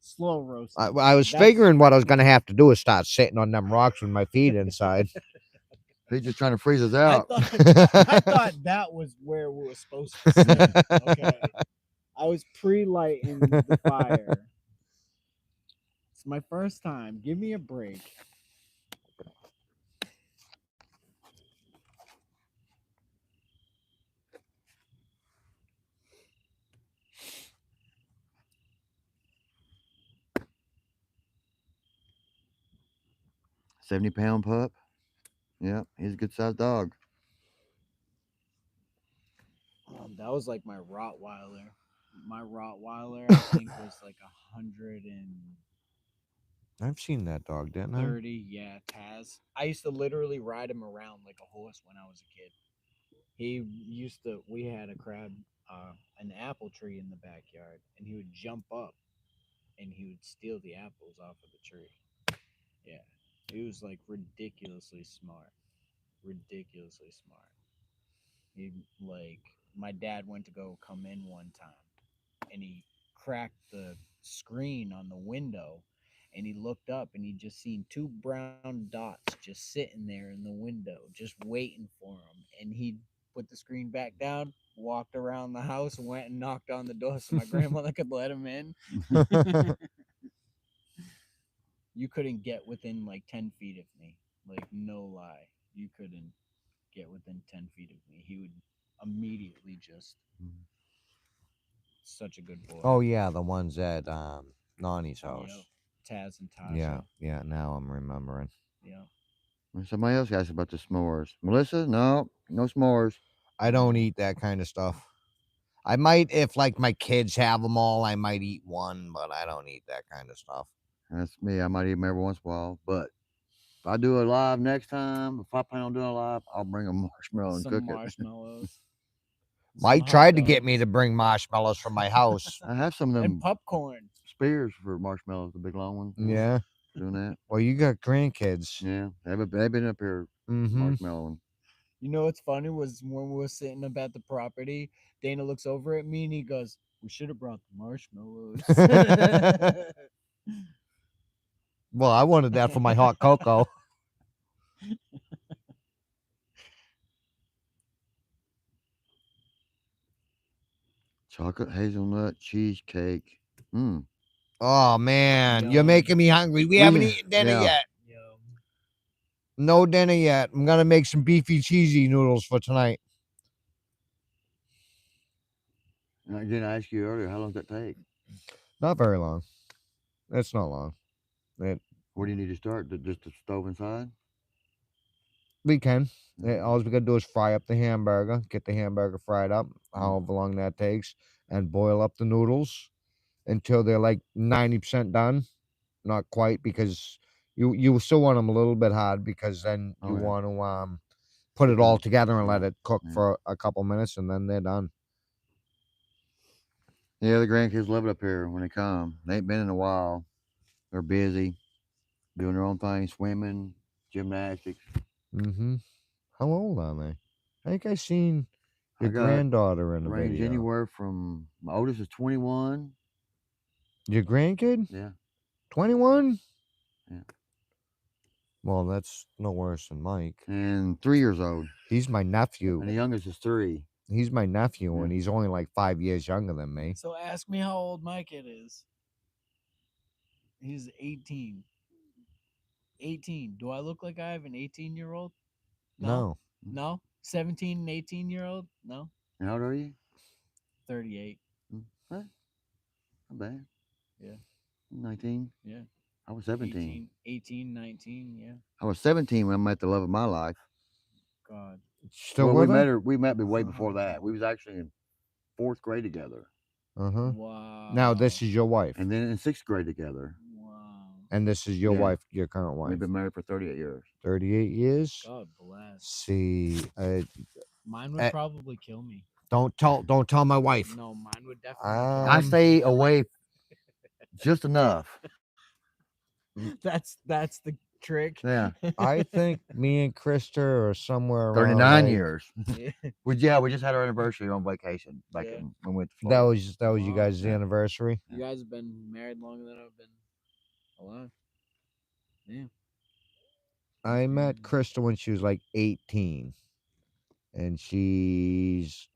Slow roasting. I was figuring what I was gonna have to do is start sitting on them rocks with my feet inside. He's just trying to freeze us I out. thought that was where we were supposed to sit. Okay. I was pre-lighting the fire. It's my first time. Give me a break. £70 pup. Yep, he's a good sized dog. That was like my Rottweiler. My Rottweiler, I think, was like 130. I've seen that dog, didn't I? Yeah, Taz. I used to literally ride him around like a horse when I was a kid. He used to. We had a crab, an apple tree in the backyard, and he would jump up and he would steal the apples off of the tree. Yeah, he was like ridiculously smart. Ridiculously smart. He like my dad went to go come in one time and he cracked the screen on the window and he looked up and he just seen two brown dots just sitting there in the window just waiting for him, and he put the screen back down, walked around the house, went and knocked on the door so my grandmother could let him in. You couldn't get within like 10 feet of me, like no lie, you couldn't get within 10 feet of me. He would immediately just such a good boy. Oh yeah, the ones at Nani's Yep. house. Taz and Tasha. Yeah, yeah. Now I'm remembering. Yeah. Somebody else asked about the s'mores. Melissa, no, no s'mores. I don't eat that kind of stuff. I might, if like my kids have them all, I might eat one, but I don't eat that kind of stuff. That's me. I might eat them every once in a while. But if I do it live next time, if I plan on doing it live, I'll bring a marshmallow and Some cook it. marshmallows. Mike hot tried to get me dogs, to bring marshmallows from my house. I have some of and them popcorn. spears for marshmallows, the big long ones. Yeah. Doing that. Well, you got grandkids. Yeah. They've been up here Mm-hmm. marshmallowing. You know what's funny was when we were sitting up at the property, Dana looks over at me and he goes, "We should have brought the marshmallows." Well, I wanted that for my hot cocoa. Chocolate hazelnut cheesecake. Mm. Oh man, you're Yum. making me hungry. We haven't eaten dinner yeah. yet. Yum. No dinner yet. I'm gonna make some beefy cheesy noodles for tonight. And again, I asked you earlier, how long does that take? Not very long. It's not long. Where do you need to start? Just the stove inside? We can. Mhm. All we gotta do is fry up the hamburger, get the hamburger fried up, however long that takes, and boil up the noodles until they're like 90% done. Not quite, because you still want them a little bit hard, because then you Okay. want to put it all together and let it cook Yeah. for a couple minutes, and then they're done. Yeah, the grandkids love it up here when they come. They ain't been in a while. They're busy doing their own thing, swimming, gymnastics. Mm-hmm. How old are they? I think I seen your I got granddaughter in a range video. anywhere from my oldest is 21. Your grandkid? Yeah. 21? Yeah. Well, that's no worse than Mike. And 3 years old. He's my nephew. And the youngest is 3. He's my nephew, Yeah. and he's only like 5 years younger than me. So ask me how old my kid is. He's 18. 18. Do I look like I have an 18-year-old? No. No? 17 and 18-year-old? No? And how old are you? 38. What? Not bad. Yeah. 19. Yeah. I was 17. 18, 19, yeah. I was 17 when I met the love of my life. God. Still well, with we her? met her. We met way before that. We was actually in 4th grade together, Uh-huh. Wow. Now this is your wife. and then in 6th grade together. Wow. And this is your Yeah. wife, your current wife. We've been married for 38 years. 38 years? God bless. See, Mine would probably kill me. don't tell my wife. No, mine would definitely I kill me. stay away just enough. That's the trick. Yeah, I think me and Krista are somewhere around 39 like, years. Yeah. We just had our anniversary on vacation back Yeah. in when we went to that Florida. was you Wow. guys' Yeah. anniversary. You guys have been married longer than I've been alive. Yeah. I met crazy. Krista when she was like 18, and she's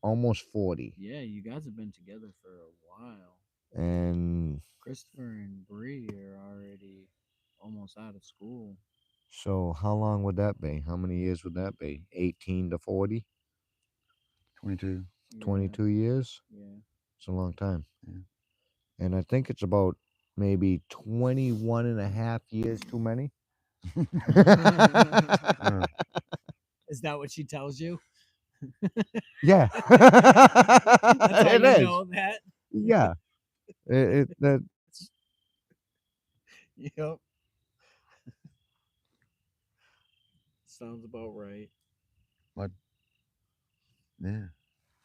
almost 40. Yeah, you guys have been together for a while. And Christopher and Bree are already almost out of school. so, how long would that be? How many years would that be? 18 to 40? 22. Yeah. 22 years? Yeah. It's a long time. Yeah. And I think it's about maybe 21 and a half years too many. Uh, Is that what she tells you? Yeah. That's how It you is. know that. Yeah. That Yep. Sounds about right. but yeah.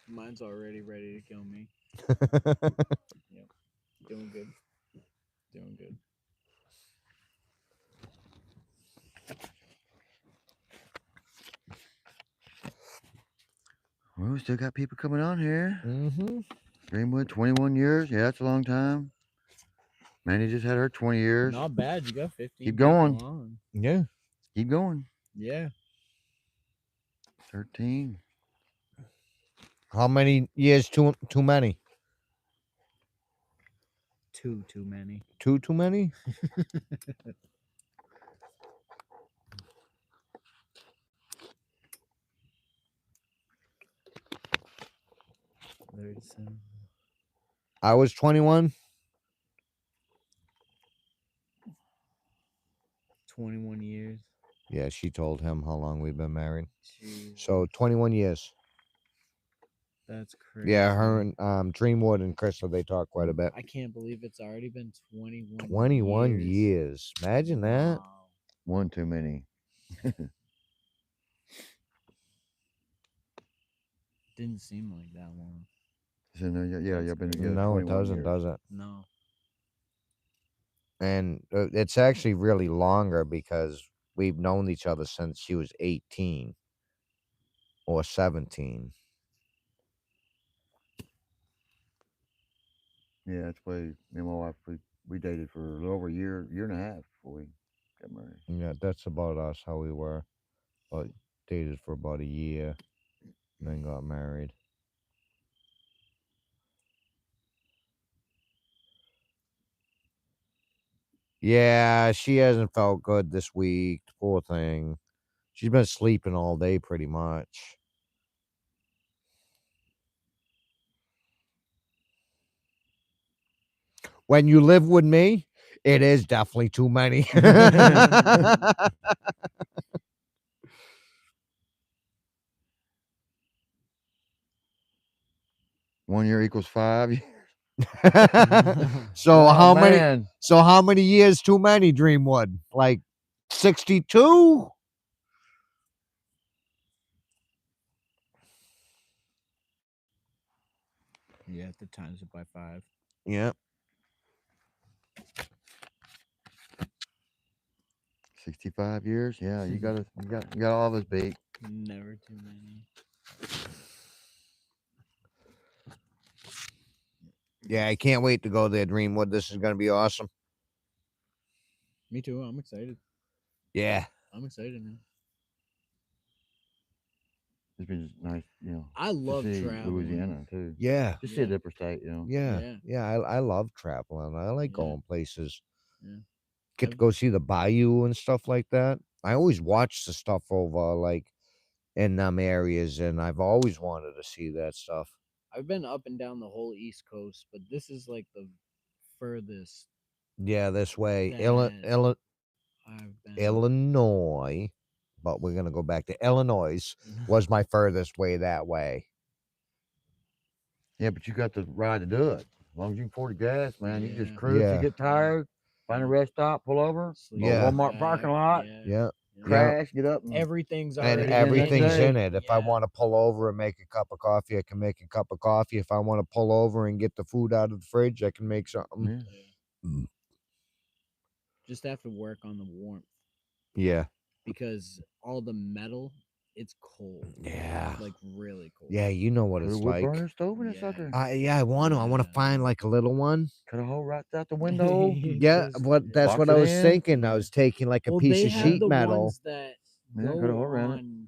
Mine's already ready to kill me. Yep. Doing good. Doing good. Well, we still got people coming on here. Mm-hmm. Greenwood, 21 years. Yeah, that's a long time. Manny just had her 20 years. Not bad. You got 15 Keep people going. on. Yeah. Keep going. Yeah. 13. How many years too many? Too many. Too many? I was 21. 21 years. Yeah, she told him how long we've been married. Jeez. So 21 years. That's crazy. Yeah, her and Dreamwood and Crystal, they talk quite a bit. I can't believe it's already been 21 21 years. Imagine that. Wow. One too many. Didn't seem like that long. So, no, yeah, y'all been together No, it 21 doesn't, years. does it? No. And it's actually really longer because we've known each other since she was 18 or 17. Yeah, that's why me and my wife, we dated for a little over a year and a half before we got married. Yeah, that's about us, how we were. But dated for about a year, and then got married. Yeah, she hasn't felt good this week. Poor thing. She's been sleeping all day pretty much. When you live with me, it is definitely too many. 1 year equals 5 years. So Oh, how many? man. So how many years too many, Dreamwood? Like 62? You have to times it by 5. Yeah. 65 years. Yeah, you got all of us beat. Never too many. Yeah, I can't wait to go there, Dreamwood. This is gonna be awesome. Me too. I'm excited. Yeah. I'm excited, man. It's been nice, I to love see traveling. Louisiana too. Yeah. Just see a different state. Yeah. Yeah. I love traveling. I like Yeah. going places. Yeah. Get to go see the bayou and stuff like that. I always watch the stuff over like in them areas, and I've always wanted to see that stuff. I've been up and down the whole East Coast, but this is like the furthest Yeah, this way. that I've been. Illinois, but we're gonna go back to Illinois. Was my furthest way that way. Yeah, but you got the ride to do it. As long as you can afford the gas, man, you just Yeah. cruise. Yeah. You get tired, find a rest stop, pull over, Sleep go to Yeah. Walmart parking lot. Yeah. Yeah. crash, get up, and Everything's And already it again next everything's day. in it. If I want to pull over and make a cup of coffee, I can make a cup of coffee. If I want to pull over and get the food out of the fridge, I can make something. Yeah. Just have to work on the warmth Yeah. because all the metal, it's cold. Yeah. Like really cold. Yeah, you know what Put a it's wood like. burner stove in a Yeah. sucker. I want to. I want to find like a little one. Cut a hole right out the window. Yeah, that's Box what I it was in. thinking. I was taking like a Well, piece they of have sheet the metal. ones that Yeah, go cut a hole around it. on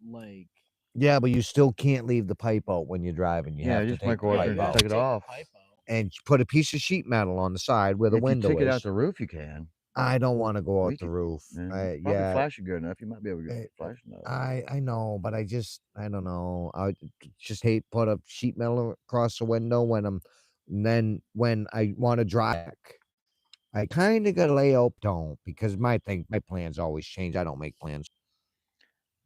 like Yeah, but you still can't leave the pipe out when you're driving. You Yeah, have to just take make the order pipe and you just have out to take it take the off. pipe out. and put a piece of sheet metal on the side where the If you window take it is. out the roof, you can. I don't want to go out We the could- roof. Probably Yeah, flashing good enough. You might be able to get Eh, flashing though. I know, but I don't know. I just hate put a sheet metal across the window when and then when I want to drive back. I kind of got to lay up, don't, because my plans always change. I don't make plans.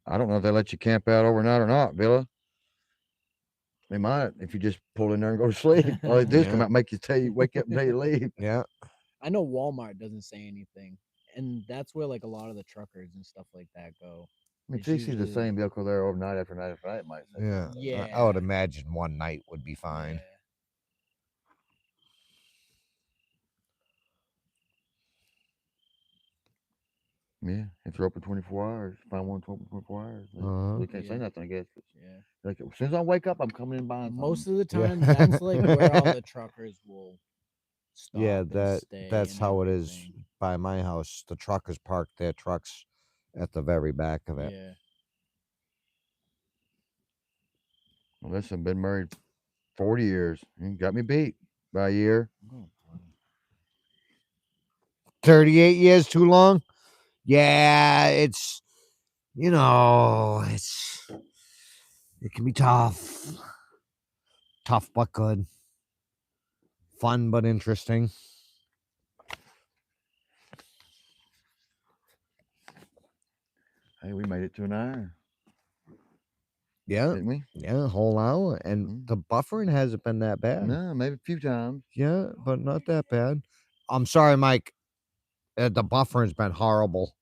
I don't know if they let you camp out overnight or not, Villa. They might if you just pull in there and go to sleep. All they do is come Yeah. out, and make you wake up and tell you to leave. Yeah. I know Walmart doesn't say anything, and that's where like a lot of the truckers and stuff like that go. I mean, It's if you see the usually- same vehicle there overnight after night after night, it might say Yeah. something. I would Yeah. imagine one night would be fine. Yeah. Yeah, if they're open 24 hours, find one open 24 hours. They can't say Yeah. nothing, I guess. Yeah. Like, as soon as I wake up, I'm coming in buying Most something. of the Yeah. time, that's like where all the truckers will stop. Yeah, and stay that's and how it is everything. by my house. The truckers park their trucks at the very back of it. Yeah. Well, listen, been married 40 years. You got me beat by a year. 38 years too long? Yeah, it can be tough. Tough but good. Fun but interesting. Hey, we made it to an hour, Yeah. didn't we? Yeah, a whole hour. And Mm. the buffering hasn't been that bad. No, maybe a few times. Yeah, but not that bad. I'm sorry, Mike. The buffering's been horrible.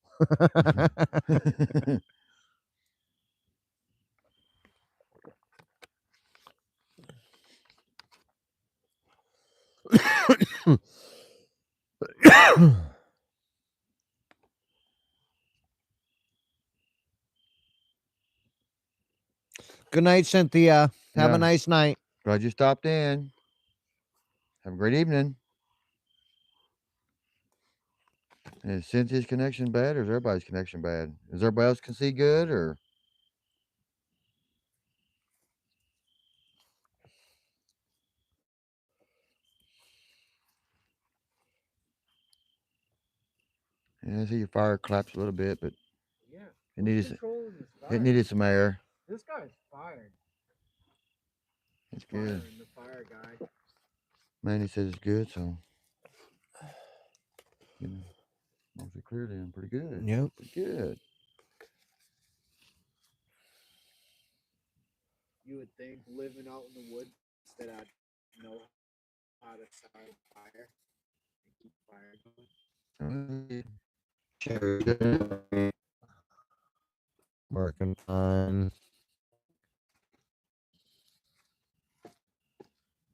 Good night, Cynthia. Have Yeah. a nice night. Glad you stopped in. Have a great evening. Is Cynthia's connection bad or is everybody's connection bad? Is everybody else can see good or? Yeah, I see your fire collapsed a little bit, but Yeah. it needed some air. This guy's fired. It's good. The fire guy. Manny says it's good, so you know, mostly clear then. Pretty good. Yep. Pretty good. You would think living out in the woods that I'd know how to start a fire and keep fire going. Working fine.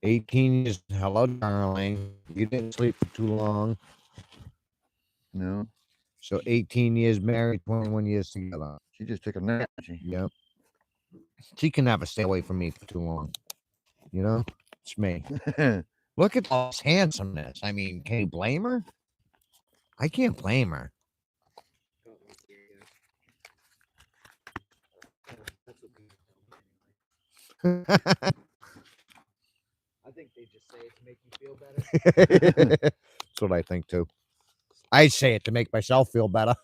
18 years. Hello, darling. You didn't sleep for too long. No, So 18 years married, 21 years together. she just took a nap. Yep. She can never stay away from me for too long. You know? It's me. Look at all this handsomeness. I mean, can you blame her? I can't blame her. I think they just say it to make you feel better. That's what I think too. I say it to make myself feel better.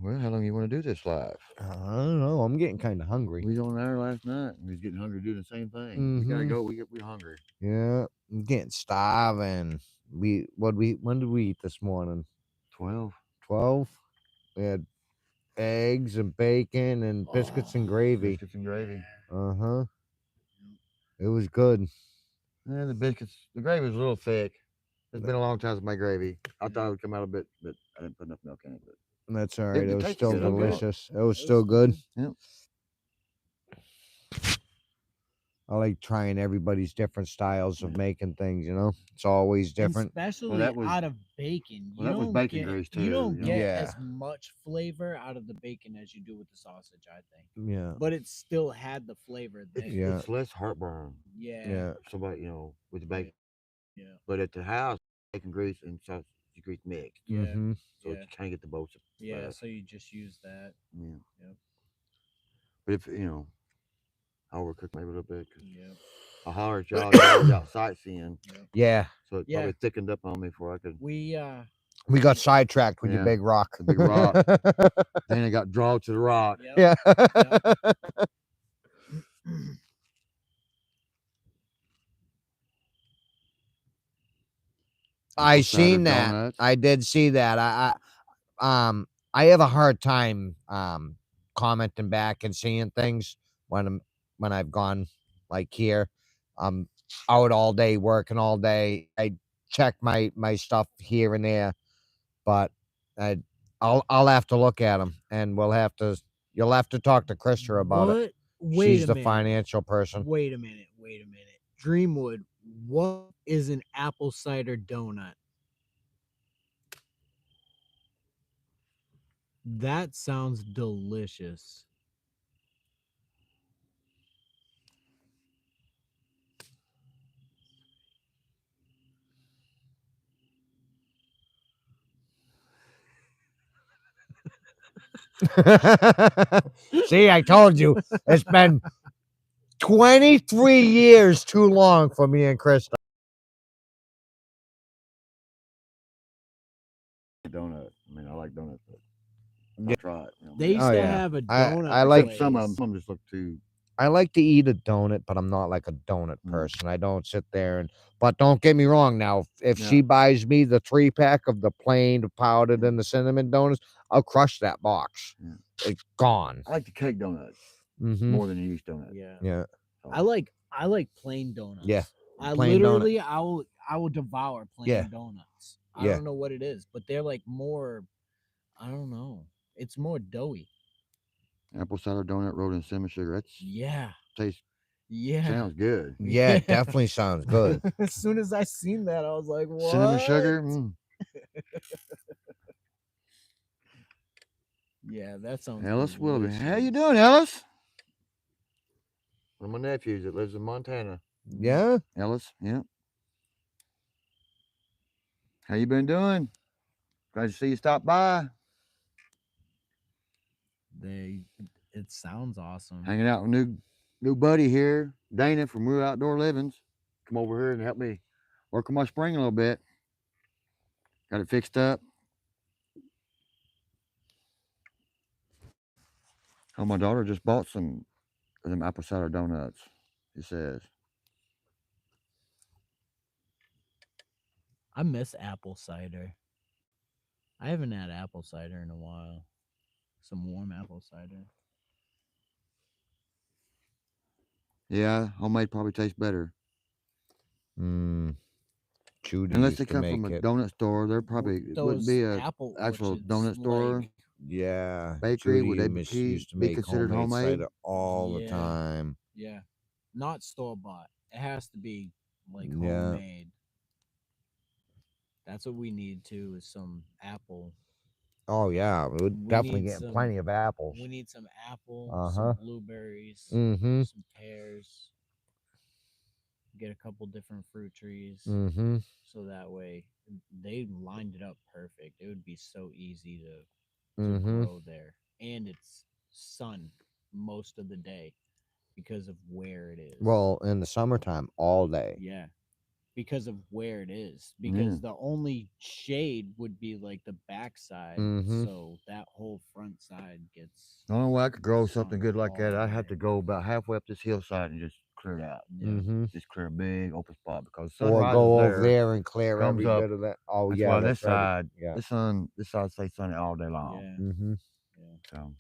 Well, how long you want to do this live? I don't know. I'm getting kind of hungry. We was on an hour last night. We was getting hungry doing the same thing. We gotta go. We hungry. Yeah, I'm getting starving. When did we eat this morning? 12. 12. We had eggs and bacon and biscuits and gravy. Biscuits and gravy. It was good. Yeah, the biscuits, the gravy was a little thick. It's been a long time since my gravy. I thought it would come out a bit, but I didn't put enough milk in it. But That's all right. it It was tasted still good. I like it. delicious. It was still good. Yep. I like trying everybody's different styles of making things. It's always And different. especially that was- out of bacon. well, that was bacon get, grease, You too, don't you know? get Yeah. as much flavor out of the bacon as you do with the sausage, I think. Yeah. But it still had the flavor there. Yeah. It's less heartburn. Yeah. Yeah. Somebody, with the bacon. Yeah. But at the house, bacon grease and sausage grease mixed. Yeah. Mm-hmm. So Yeah. you can't get the both. Yeah. stuff. So you just use that. Yeah. Yep. But if I overcook maybe a little bit. 'Cause Yep. I hollered at y'all was out sightseeing, Yep. Yeah. so it Yeah. probably thickened up on me before I could. We got sidetracked with your Yeah, big rock. the big rock. Then I got drawn to the rock. Yep. Yeah. I Apple cider seen that. donuts. I did see that. I have a hard time commenting back and seeing things when I've gone like here. I'm out all day working all day. I check my stuff here and there, but I I'll have to look at them, and you'll have to talk to Krista about it. Wait She's a the minute. financial person. Wait a minute. Dreamwood, what is an apple cider donut? That sounds delicious. See, I told you. It's been 23 years too long for me and Krista. Donut. I mean, I like donuts, but I'll try it. They used Oh, to yeah. have a I donut. like- place. Some of them just look too. I like to eat a donut, but I'm not like a donut Mm. person. I don't sit there but don't get me wrong now. If Yeah. she buys me the 3-pack of the plain powdered and the cinnamon donuts, I'll crush that box. Yeah. It's gone. I like the cake donuts Mm-hmm. more than the yeast donut. Yeah. Yeah. So, I like plain donuts. Yeah, I plain donut. literally I will devour plain Yeah. donuts. I Yeah. don't know what it is, but they're like more, I don't know. It's more doughy. apple cider donut rolled in cinnamon sugar. That's Yeah. tastes Yeah. sounds good. Yeah, it definitely sounds good. As soon as I seen that, I was like, what? Cinnamon sugar. Yeah, that sounds Ellis Willoughby. How you delicious. doing, Ellis? One of my nephews that lives in Montana. Yeah. Ellis, yeah. How you been doing? Glad to see you stop by. It sounds awesome. Hanging out with new buddy here, Dana from Real Outdoor Livings. Come over here and help me work on my spring a little bit. Got it fixed up. Oh, my daughter just bought some of them apple cider donuts. It says. I miss apple cider. I haven't had apple cider in a while. Some warm apple cider. Yeah, homemade probably tastes better. Judy Unless used they to come make from a it. donut store, they're probably it wouldn't be a apple actual orchards, donut store. like, Yeah, Bakery, Judy would they used to make considered homemade homemade? cider all the Yeah. time. yeah, not store bought. It has to be like Yeah. homemade. That's what we need too, is some apple. Oh yeah, we would We definitely need get some- plenty of apples. We need some apple, Uh-huh. some blueberries, Mm-hmm. some pears. Get a couple different fruit trees, Mm-hmm. so that way they lined it up perfect. It would be so easy to Mm-hmm. grow there, and it's sun most of the day because of where it is. Well, in the summertime, all day. yeah, because of where it is. Because Yeah. the only shade would be like the backside, Mhm. so that whole front side gets. The only way I could grow sun something good like that, all I'd have day. to go about halfway up this hillside and just clear it out. Yeah. Mm-hmm. Just clear a big open spot because the sun Or rises go there. over there and clear comes every up. bit of that. Oh That's yeah, why that's this right. side, Yeah. this side stays sunny all day long. Yeah. Mm-hmm. Yeah. So,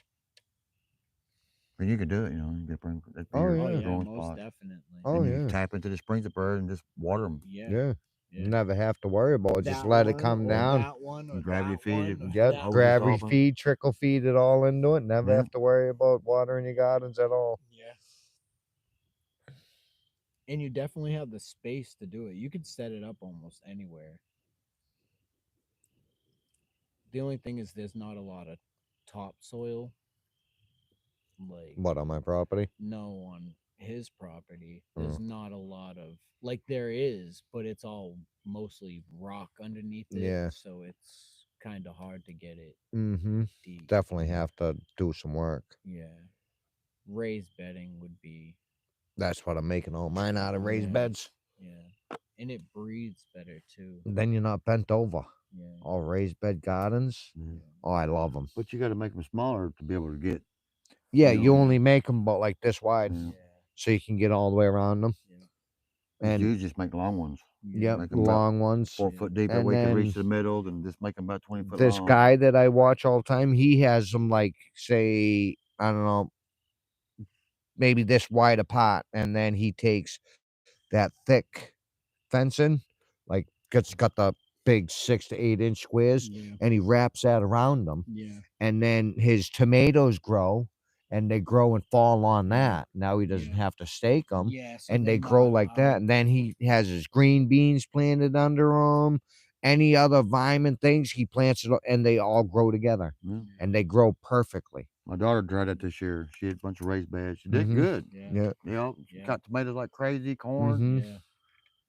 but you can do it. You can bring that'd be Oh, your Oh yeah. yeah, growing most spot. definitely. Oh And you yeah. can tap into the springs of bird and just water them. Yeah. Yeah. Yeah. Never have to worry about it. Just That let it one come or down. that one or Gravity that feed it. one. Yep, That gravity off 'em. feed, trickle feed it all into it. Never Yeah. have to worry about watering your gardens at all. Yeah. And you definitely have the space to do it. You could set it up almost anywhere. The only thing is there's not a lot of topsoil. Like What, on my property? no on his property. Mm. There's not a lot of like there is, but it's all mostly rock underneath it. Yeah. So it's kind of hard to get it Mm-hmm. deep. Definitely have to do some work. Yeah. Raised bedding would be That's what I'm making all mine out of, raised Yeah. beds. yeah. And it breathes better too. Then you're not bent over. Yeah. All raised bed gardens. Yeah. Oh, I love them. But you got to make them smaller to be able to get. Yeah, You you know. only make them about like this wide, Yeah. so you can get all the way around them. But And you just make long ones. yep, Make 'em about long ones. 4 foot deep. That And way you can then reach to the middle and just make them about 20 foot this long. guy that I watch all the time, he has them like, say, I don't know, maybe this wide apart, and then he takes that thick fencing, like got the big 6 to 8 inch squares, Yeah. and he wraps that around them, Yeah. and then his tomatoes grow, and they grow and fall on Yeah. that. Now he doesn't Yeah. have to stake them, Yeah. So and they're they grow not like that. out. And then he has his green beans planted under them. Any other vine and things he plants it, and they all grow together, Yeah. and they grow perfectly. My daughter tried that this year. She had a bunch of raised beds. She did Mhm. good. Yeah. Yeah. You know, she Yeah. got tomatoes like crazy, corn, Mhm. Yeah.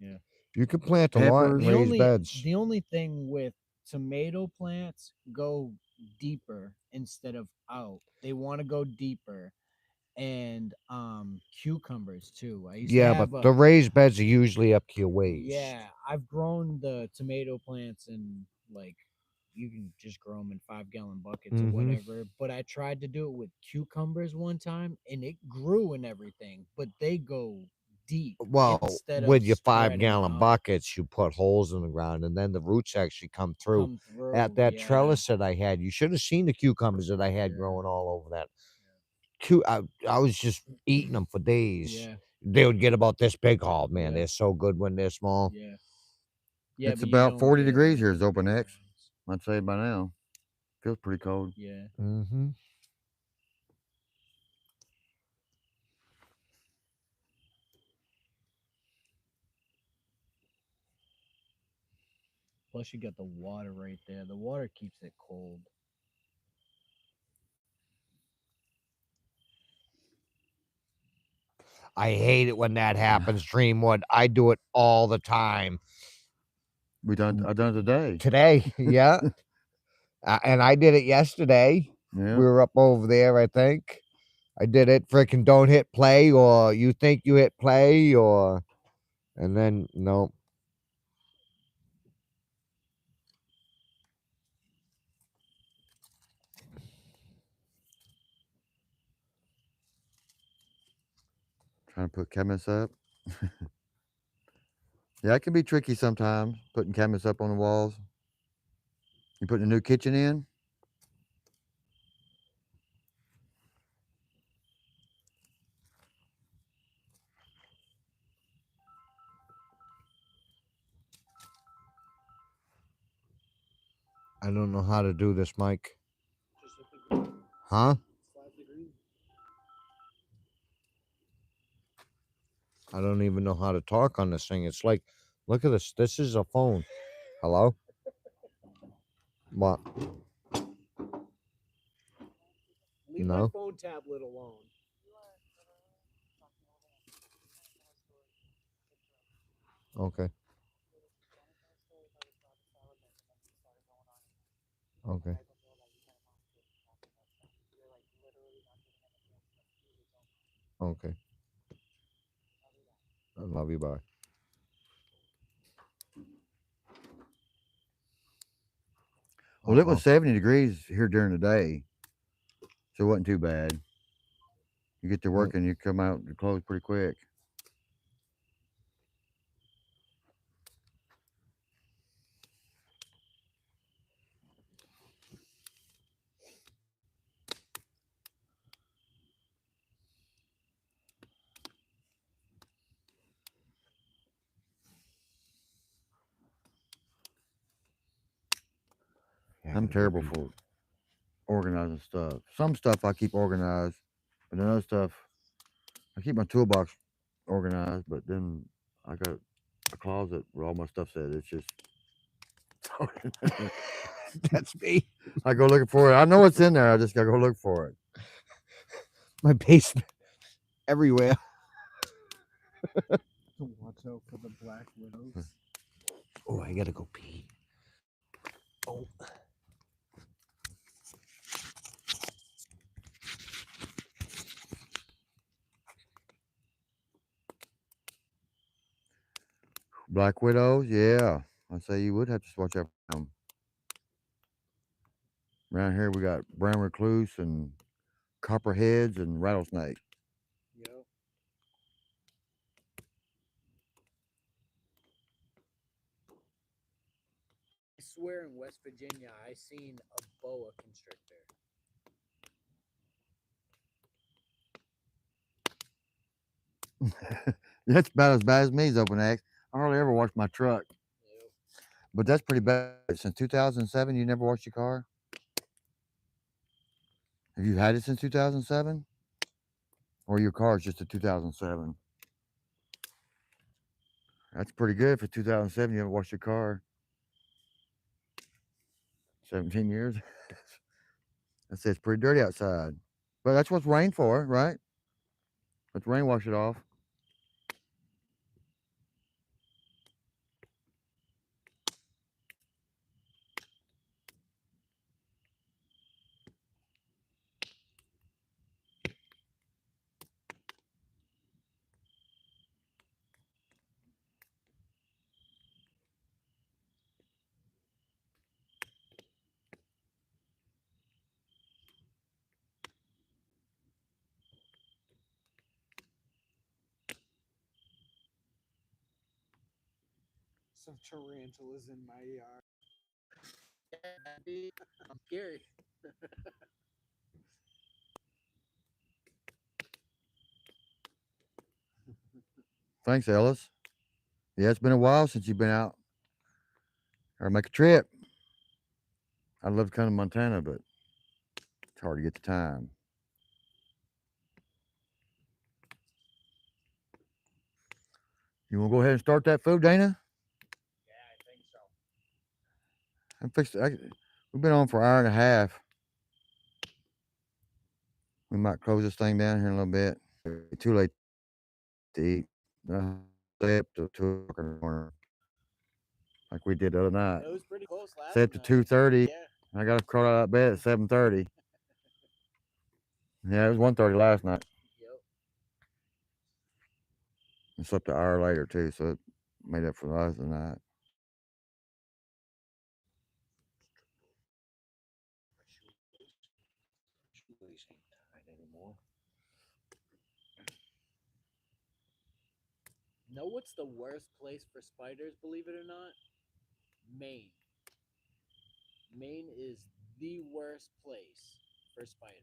Yeah. You can plant a lot in peppers. raised beds. The only thing with tomato plants go deeper instead of out. They want to go deeper. And cucumbers too. I used to Yeah, but have a the raised beds are usually up to your waist. yeah, I've grown the tomato plants and like you can just grow them in 5-gallon buckets or Mhm. whatever. But I tried to do it with cucumbers one time and it grew and everything, but they go deep Well, instead of with your spreading 5-gallon out. buckets, you put holes in the ground, and then the roots actually come through. Come through. At that yeah. trellis that I had, you should have seen the cucumbers that I had Yeah. growing all over that. I was just eating them for days. Yeah. They would get about this big. Oh man, Yeah. they're so good when they're small. Yeah. Yeah. It's But you about don't 40 get degrees like here. the It's open big X. ones. I'd say by now. Feels pretty cold. Yeah. Mm-hmm. Plus, you got the water right there. The water keeps it cold. I hate it when that happens, Dreamwood. I do it all the time. I done it today. Today, yeah. And I did it yesterday. Yeah. We were up over there, I think. I did it. Freaking don't hit play, or you think you hit play, or and then no. Trying to put cabinets up. Yeah, it can be tricky sometimes putting cabinets up on the walls. You putting a new kitchen in? I don't know how to do this, Mike. Huh? I don't even know how to talk on this thing. It's like, look at this. This is a phone. Hello? What? Leave No. my phone tablet alone. Okay. Okay. Okay. I love you. Bye. Well, it was Uh-oh. 70 degrees here during the day, so it wasn't too bad. You get to work and you come out and close pretty quick. I'm terrible for organizing stuff. Some stuff I keep organized, but then other stuff I keep my toolbox organized. But then I got a closet where all my stuff's at. It's just That's me. I go looking for it. I know it's in there. I just gotta go look for it. My basement everywhere. To watch out for the black widows. Oh, I gotta go pee. Oh. Black widows, yeah. I say you would have to watch out for them. Around here we got brown recluse and copperheads and rattlesnake. Yo. I swear in West Virginia I seen a boa constrictor. That's about as bad as me's open X. I hardly ever wash my truck, Yep. but that's pretty bad. Since 2007, you never washed your car? Have you had it since 2007? Or your car is just a 2007? That's pretty good for 2007. You haven't washed your car 17 years. I say it's pretty dirty outside. But that's what's rain for, right? Let rain wash it off. Some tarantulas in my yard. Yeah, I'm scary. Thanks, Ellis. Yeah, it's been a while since you've been out or make a trip. I'd love to come to Montana, but it's hard to get the time. You want to go ahead and start that food, Dana? Yeah, I think so. I'm fixed. We've been on for an hour and a half. We might close this thing down here in a little bit. It's too late to eat. Stay up till 2 o'clock in the morning, like we did the other night. It was pretty close last Stay up to night. 2:30. Yeah. I got to crawl out of bed at 7:30. Yeah, it was 1:30 last night. Yep. I slept an hour later too, so it made up for the rest of the night. Shoelace ain't tied anymore. Know what's the worst place for spiders, believe it or not? Maine. Maine is the worst place for spiders.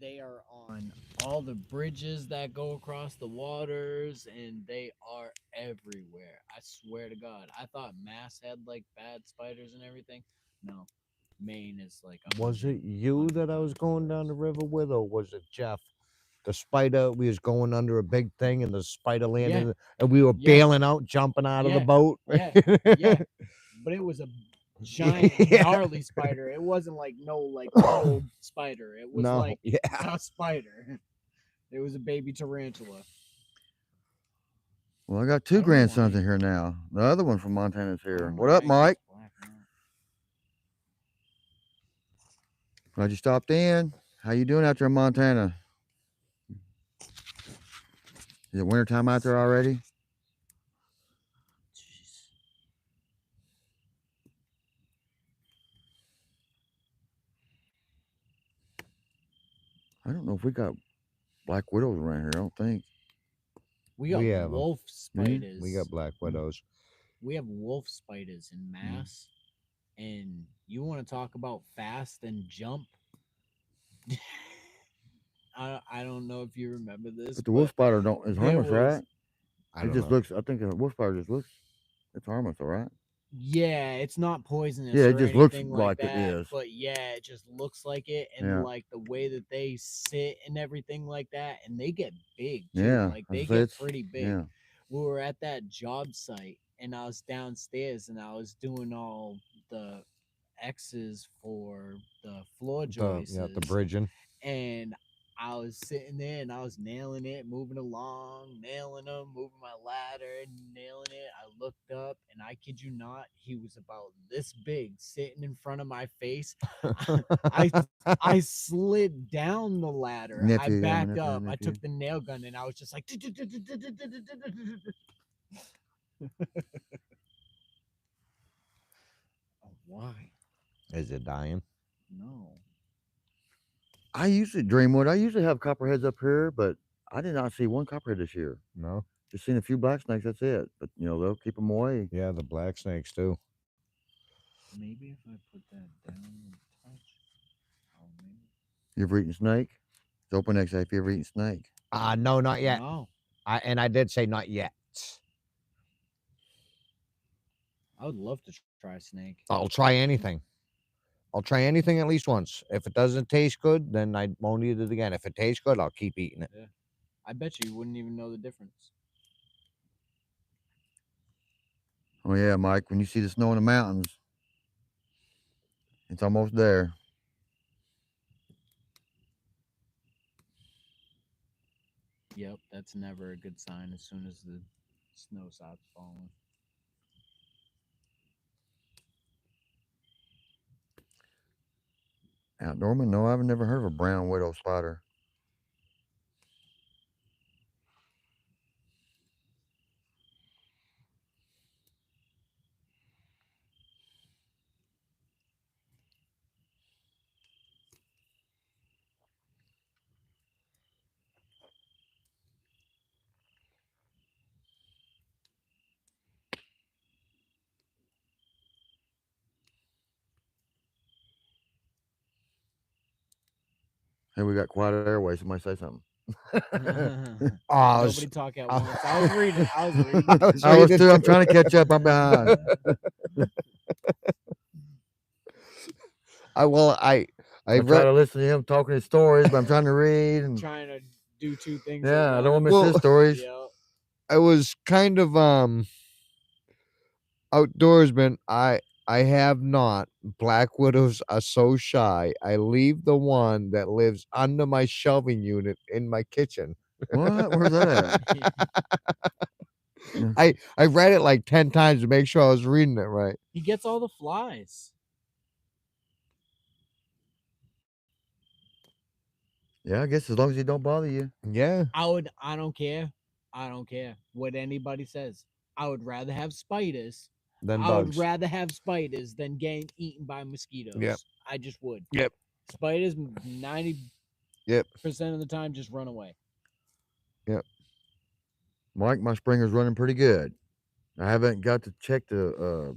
They are on all the bridges that go across the waters and they are everywhere. I swear to God. I thought Mass had like bad spiders and everything. No. Maine is like Was it you that I was going down the river with, or was it Jeff? The spider, we was going under a big thing, and the spider landed, Yeah. and we were Yeah. bailing out, jumping out of the Yeah. boat. Yeah. Yeah. But it was a giant Yeah. gnarly spider. It wasn't like no like little spider. It was No, like yeah. a spider. It was a baby tarantula. Well, I got I two don't know grandsons why. in here now. The other one from Montana's I here. don't know What up, why Mike? it's black out. Glad you stopped in. How you doing out there in Montana? Is it wintertime out there already? Jeez. I don't know if we got black widows around here. I don't think. We got We have 'em. wolf spiders. We got black widows. We have wolf spiders in Mass. And you want to talk about fast and jump? I don't know if you remember this, But the wolf spider don't is there harmless, was right? I It don't just know. looks. I think the wolf spider just looks. It's harmless, all right. Yeah, it's not poisonous Yeah, it or just looks anything like like it that, is. but yeah, it just looks like it, and Yeah. like the way that they sit and everything like that, and they get big too. Yeah. Like I they say get it's pretty big. yeah. We were at that job site, and I was downstairs, and I was doing all the X's for the floor The joists, bridging. and I was sitting there and I was nailing it, moving along, nailing them, moving my ladder, nailing it. I looked up, and I kid you not, he was about this big, sitting in front of my face. I I slid down the ladder. I Nephew, yeah, my backed nephew, up. I nephew. took the nail gun, and I was just like, why? Is it dying? No. I usually Dreamwood. I usually have copperheads up here, but I did not see one copperhead this year. No. Just seen a few black snakes. That's it. But they'll keep them away. Yeah, the black snakes too. Maybe if I put that down and touch, oh maybe. You ever eaten snake? It's open next. If you ever eaten snake, No, not yet. No, I did say not yet. I would love to try snake. I'll try anything. I'll try anything at least once. If it doesn't taste good, then I won't eat it again. If it tastes good, I'll keep eating it. Yeah, I bet you wouldn't even know the difference. oh yeah, Mike. When you see the snow in the mountains, it's almost there. Yep, that's never a good sign. As soon as the snow stops falling. Outdoorman? No, I've never heard of a brown widow spider. Hey, we got quiet airways. Somebody say something. Oh, I Nobody was, talk at I, once. I was reading. I was reading. I was I was reading too. I'm too. trying to catch up. I'm behind. I I try read. to listen to him talking his stories, but I'm trying to read and Trying to do two things at yeah, I don't want to once. miss Well, his stories. Yeah. I was kind of outdoorsman. I have not. Black widows are so shy. I leave the one that lives under my shelving unit in my kitchen. What? Where's that at? Yeah. I read it like 10 times to make sure I was reading it right. He gets all the flies. Yeah, I guess as long as he don't bother you. Yeah. I don't care. I don't care what anybody says. I would rather have spiders. Then I would bugs. rather have spiders than getting eaten by mosquitoes. Yep. I just would. Yep. Spiders 90% Yep. of the time just run away. Yep. Mike, my springer's running pretty good. I haven't got to check the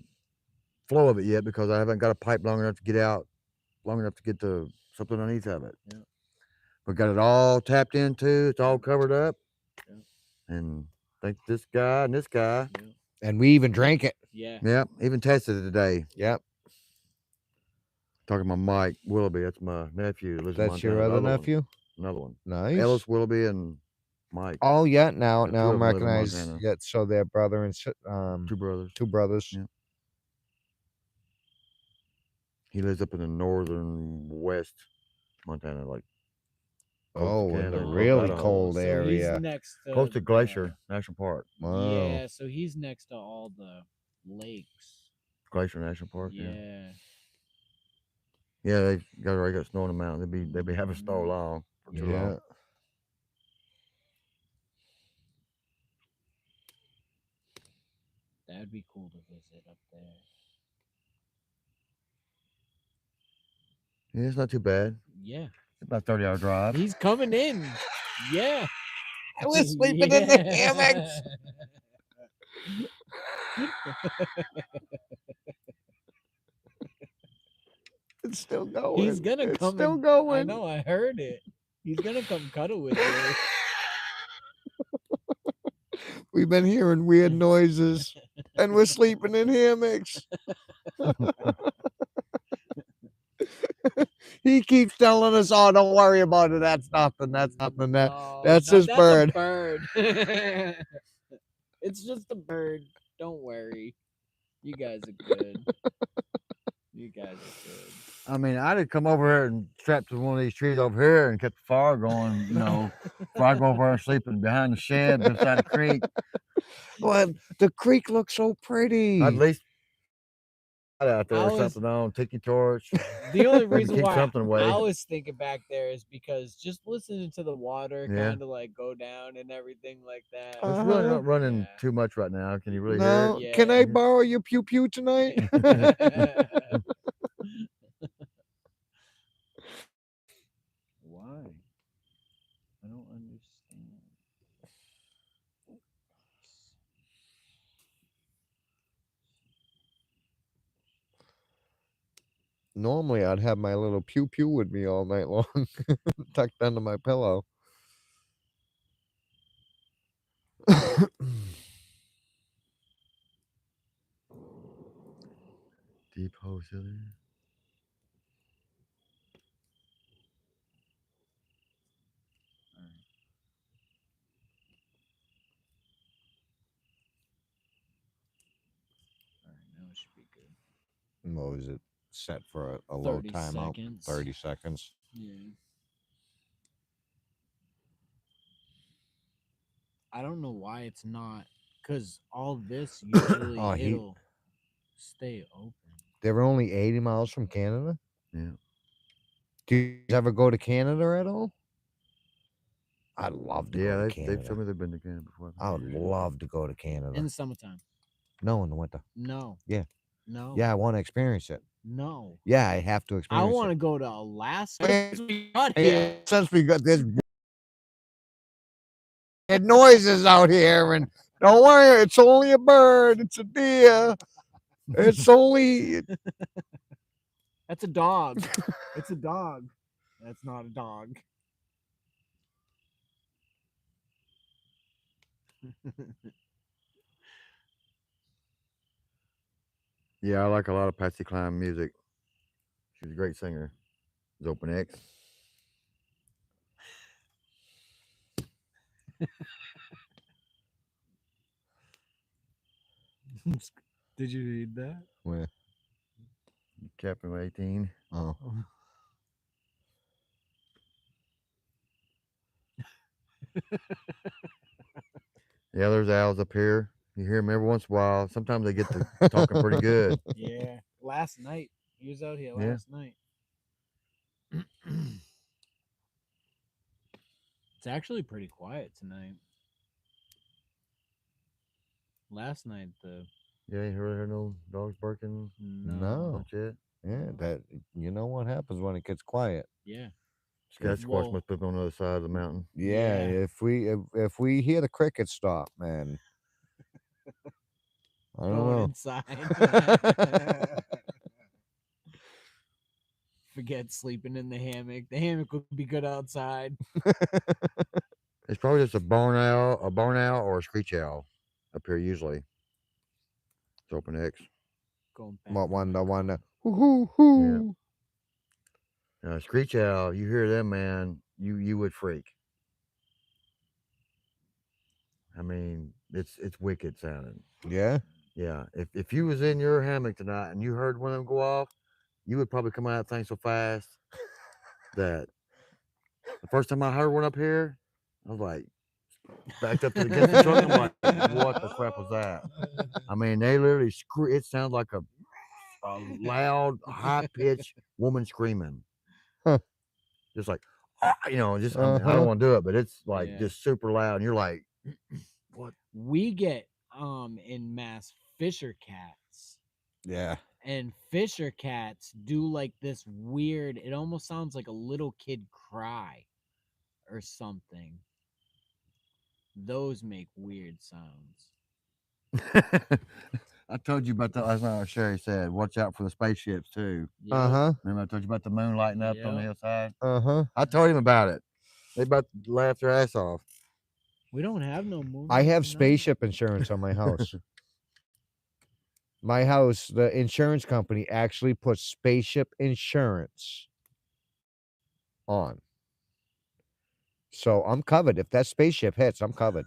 flow of it yet because I haven't got a pipe long enough to get out, long enough to get the something underneath of it. Yeah. We got it all tapped into. It's all covered up. Yeah. And think this guy and this guy. Yeah. And we even drank it. Yeah. Yeah, even tested it today. Yep. Talking about Mike Willoughby. That's my nephew. Lives in That's your Montana. other Another one. nephew? Another one. Nice. Ellis Willoughby and Mike. Oh yeah, now two now of I'm 'em live in recognized. Montana. Yeah, so they're brother and Two brothers. two brothers. Yeah. He lives up in the northern west Montana, like Oh, in Canada, the close really Idaho. cold So area. he's next to close to Glacier National Park. Wow. Yeah, so he's next to all the lakes. Glacier National Park. Yeah. Yeah. Yeah, they already got snow in the mountains. They be having snow long for too Yeah. long. That'd be cool to visit up there. Yeah, it's not too bad. Yeah. It's about a 30-hour drive. He's coming in. Yeah. I was sleeping in the hammocks. It's still going. He's gonna it's come. still and- going. I know. I heard it. He's gonna come cuddle with you. We've been hearing weird noises. and we're sleeping in hammocks. He keeps telling us, "Oh, don't worry about it. That's nothing. That's nothing. That's his bird." A bird. It's just a bird. Don't worry. You guys are good. You guys are good. I mean, I'd have come over here and strapped to one of these trees over here and kept the fire going, before I go over there sleeping behind the shed beside the creek. Well, the creek looks so pretty. I'd at least out there I or was- something on, tiki torch. The only Maybe reason keep why something away. I was thinking back there is because just listening to the water Yeah. kind of like go down and everything like that. It's really Uh-huh. not running Yeah. too much right now. Can you really No, hear it? can I Yeah. borrow your pew pew tonight? Why? I don't understand. Normally, I'd have my little pew pew with me all night long, tucked under my pillow. Deep hole silly. All right, now it should be good. What was it set for a low 30 timeout? seconds. 30 seconds. Yeah. I don't know why it's not, because all this usually Oh, it'll stay open. They're only 80 miles from Canada. Yeah. Do you guys ever go to Canada at all? I'd love to Yeah, go to they've Canada. told me they've been to Canada before. I would love to go to Canada. In the summertime. No, in the winter. No. Yeah. No. Yeah, I want to experience it. No. Yeah, I have to I experience want it. to go to Alaska. Since We got here. Since we got this noises out here, and don't worry, it's only a bird. It's a deer. It's only That's a dog. It's a dog. That's not a dog. Yeah, I like a lot of Patsy Cline music. She's a great singer. It's Open X. Did you read that? Where? Captain 18. Oh, Yeah, there's owls up here. You hear them every once in a while. Sometimes they get to talking pretty good. Yeah. Last night. He was out here Yeah. last night. It's actually pretty quiet tonight. Last night, Yeah, you heard no dogs barking No. much yet? yeah. That you know what happens when it gets quiet. Yeah. Sasquatch Well- must be on the other side of the mountain. Yeah, Yeah. if we hear the crickets stop, man. I don't Going know. inside. Forget sleeping in the hammock. The hammock would be good outside. It's probably just a barn owl, or a screech owl up here usually. It's Open X. Going back. What to one? my The one? girl. Hoo hoo. Screech owl, you hear them, man, you would freak. I mean, it's wicked sounding. Yeah. Yeah, if you was in your hammock tonight and you heard one of them go off, you would probably come out of that thing so fast that the first time I heard one up here, I was like, backed up to the against the truck. I'm like, what the crap was that? I mean, they literally it sounds like a loud, high pitched woman screaming. Huh. Just like, I mean, I Uh-huh. don't want to do it, but it's like Yeah. just super loud. And you're like, We get in mass Fisher cats. Yeah. And Fisher cats do like this weird, it almost sounds like a little kid cry or something. Those make weird sounds. I told you about that last night. Sherry said, watch out for the spaceships too. Yep. Uh-huh. Remember I told you about the moon lighting up on the Yep. hillside? Uh-huh. I told him about it. They about to laugh their ass off. We don't have no moon. I have tonight. spaceship insurance on my house. my house, the insurance company actually puts spaceship insurance on. So I'm covered. If that spaceship hits, I'm covered.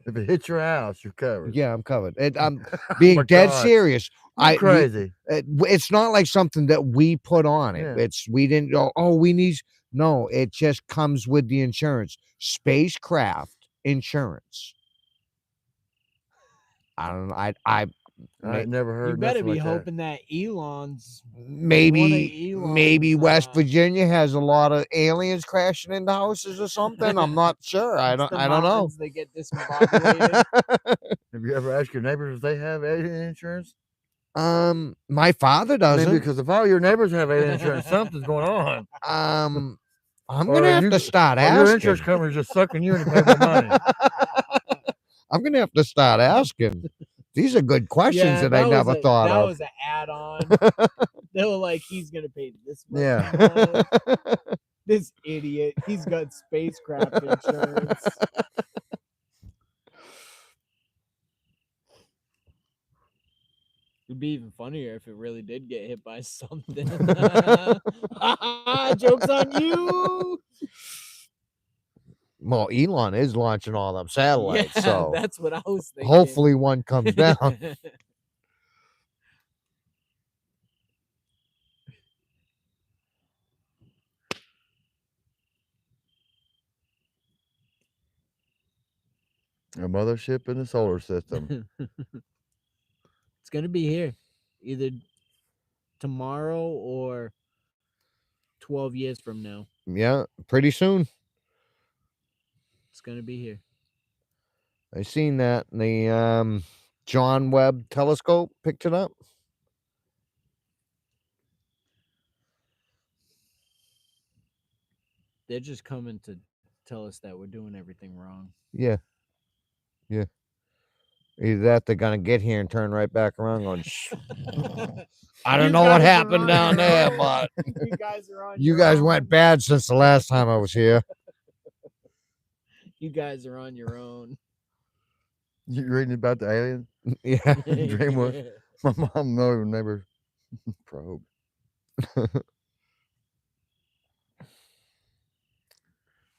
If it hits your house, you're covered. Yeah, I'm covered. And I'm Oh being my dead God. serious. You're crazy. It's not like something that we put on it. Yeah. We didn't go, oh, we need. No, it just comes with the insurance. Spacecraft insurance. I don't know. I I never You heard better nothing be like that. hoping that Elon's maybe Elon's, West Virginia has a lot of aliens crashing into houses or something. I'm not sure. I it's don't. the I don't know. Martians that get discombobulated. Have you ever asked your neighbors if they have alien insurance? My father I doesn't. mean, because if all your neighbors have alien insurance, something's going on. I'm gonna have to start Or your insurance asking. company's just sucking you in to pay more money. I'm gonna have to start asking. These are good questions Yeah, that I never thought that of. was an add-on. They were like, he's gonna pay this much Yeah. a month. This idiot, he's got spacecraft insurance. It'd be even funnier if it really did get hit by something. Joke's on you. Well, Elon is launching all them satellites, Yeah, so that's what I was thinking. hopefully one comes down. A mothership in the solar system. It's gonna be here, either tomorrow or 12 years from now. Yeah, pretty soon. It's gonna be here. I seen that. The John Webb telescope picked it up. They're just coming to tell us that we're doing everything wrong. Yeah. Yeah. Either that they're gonna get here and turn right back around going, "Shh, I don't You know what guys are happened on down your there, own. but You guys are on you your guys own. went bad since the last time I was here." You guys are on your own. You reading about the alien? Yeah. Dream was my mom never probe.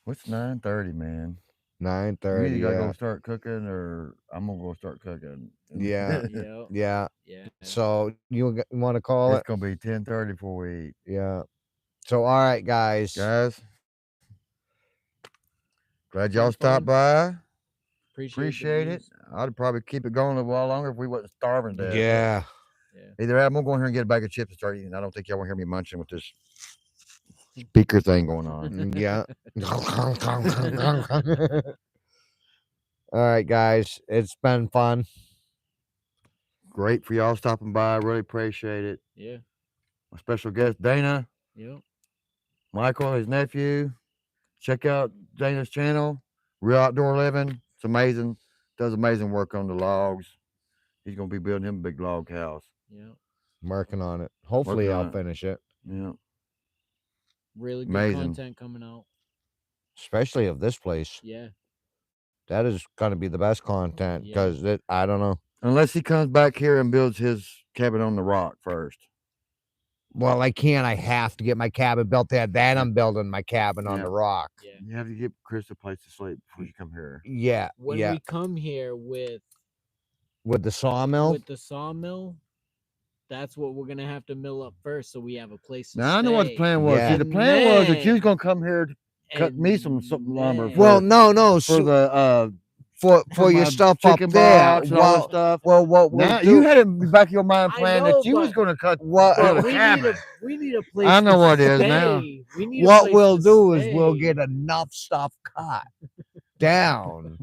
What's 9:30, man? You 9:30. either gotta Yeah. go start cooking, or I'm gonna go start cooking. Yeah. Yep. Yeah. Yeah. So you want to call It's it? gonna be 10:30 before we eat, Yeah. So all right, guys. guys. Glad It's y'all been stopped fun. by. Appreciate Appreciate the it. views. I'd probably keep it going a while longer if we wasn't starving to death. Yeah. Yeah. Either I'm gonna go in here and get a bag of chips and start eating. I don't think y'all want to hear me munching with this speaker thing going on. Yeah. All right, guys. It's been fun. Great for y'all stopping by. Really appreciate it. Yeah. My special guest, Dana, Yep. Michael, his nephew. Check out Dana's channel, Real Outdoor Living. It's amazing. Does amazing work on the logs. He's gonna be building him a big log house. Yep. I'm working on it. Hopefully, Working on I'll it. finish it. Yeah. Really good Amazing. content coming out. Especially of this place. Yeah. That is going to be the best content Yeah. because I don't know. Unless he comes back here and builds his cabin on the rock first. Well, I can't. I have to get my cabin built there. Then Yeah. I'm building my cabin on Yeah. the rock. Yeah. You have to get Chris a place to sleep before you come here. Yeah. When yeah. we come here With the sawmill? with the sawmill, that's what we're gonna have to mill up first, so we have a place to Now I know what the stay. plan was. Yeah. See, the And plan was that you was then- gonna come here to cut me some lumber then- for, Well, no. for the For your my stuff chicken up there. box and all this stuff. Well, what we'll Now do? you had in the back of your mind I plan know, that you was but- gonna cut What? build But a we cabin. need a place. I know to what it is stay. now. We need a What place we'll to do is we'll stay. get enough stuff cut down,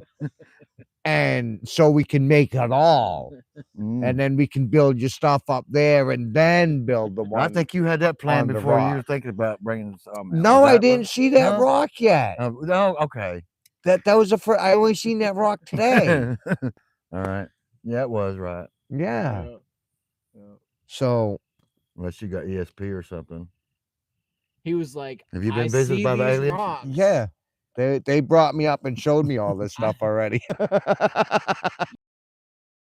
and so we can make it all, and then we can build your stuff up there, and then build the one. I think you had that plan on the before you rock. were thinking about bringing the sawmill. No, Is I that didn't what- see that no? rock yet. No, okay. That was the first. I only seen that rock today. All right. Yeah, it was right. Yeah. Yeah. Yeah. So Unless you got ESP or something. He was like, Have you been I visited see by the these aliens? rocks. yeah, they brought me up and showed me all this stuff already.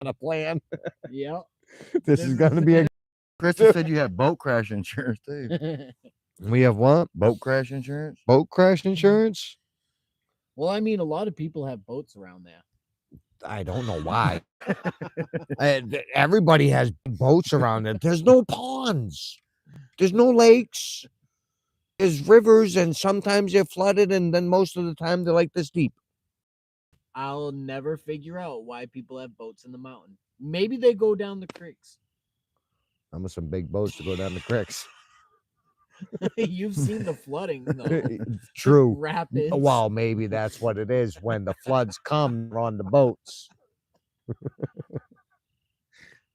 on a plan. Yep. This is going to be a. Krista said you have boat crash insurance too. We have what? Boat crash insurance? Boat crash insurance? Well, I mean, a lot of people have boats around there. I don't know why. Everybody has boats around it. There's no ponds. There's no lakes. There's rivers, and sometimes they're flooded, and then most of the time they're like this deep. I'll never figure out why people have boats in the mountain. Maybe they go down the creeks. I'm with some big boats to go down the creeks. You've seen the flooding, though. True. Rapids. Well, maybe that's what it is. When the floods come, they're on the boats.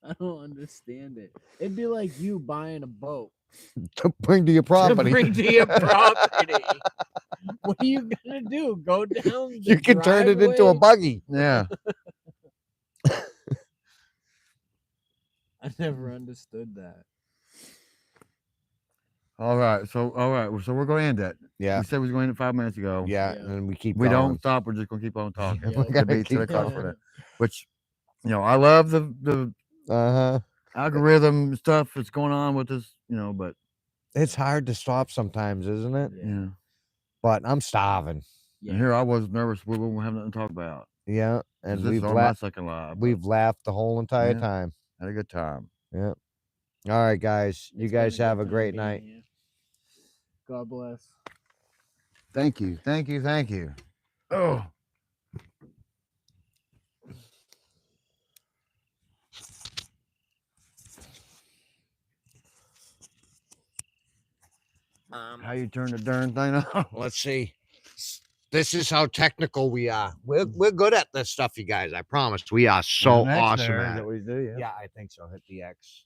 I don't understand it. It'd be like you buying a boat To bring to your property. to bring to your property. What are you gonna do? Go down? The You can turn it into a driveway? buggy. Yeah. I never understood that. All right. So we're going to end it. Yeah. We said we was going to end it 5 minutes ago. Yeah. Yeah. And we keep We going. don't stop. We're just going to keep on talking. Yeah. We're It'll gonna be 10 keep o'clock for going. that. Which, I love the Uh-huh. algorithm stuff that's going on with this, but It's hard to stop sometimes, isn't it? yeah. But I'm starving. Yeah. And here I was nervous. We won't have nothing to talk about. Yeah. 'Cause And this we've is on my laughed. second live. but We've laughed the whole entire Yeah. time. had a good time. Yeah. All right, guys. You It's been guys good have a time great being night. here. God bless. Thank you. Oh. How you turn the darn thing off? Let's see. This is how technical we are. We're good at this stuff, you guys. I promise. We are so Next awesome there, is at that it. what you do? Yeah. Yeah, I think so. Hit the X.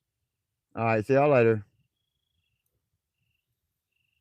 All right. See y'all later.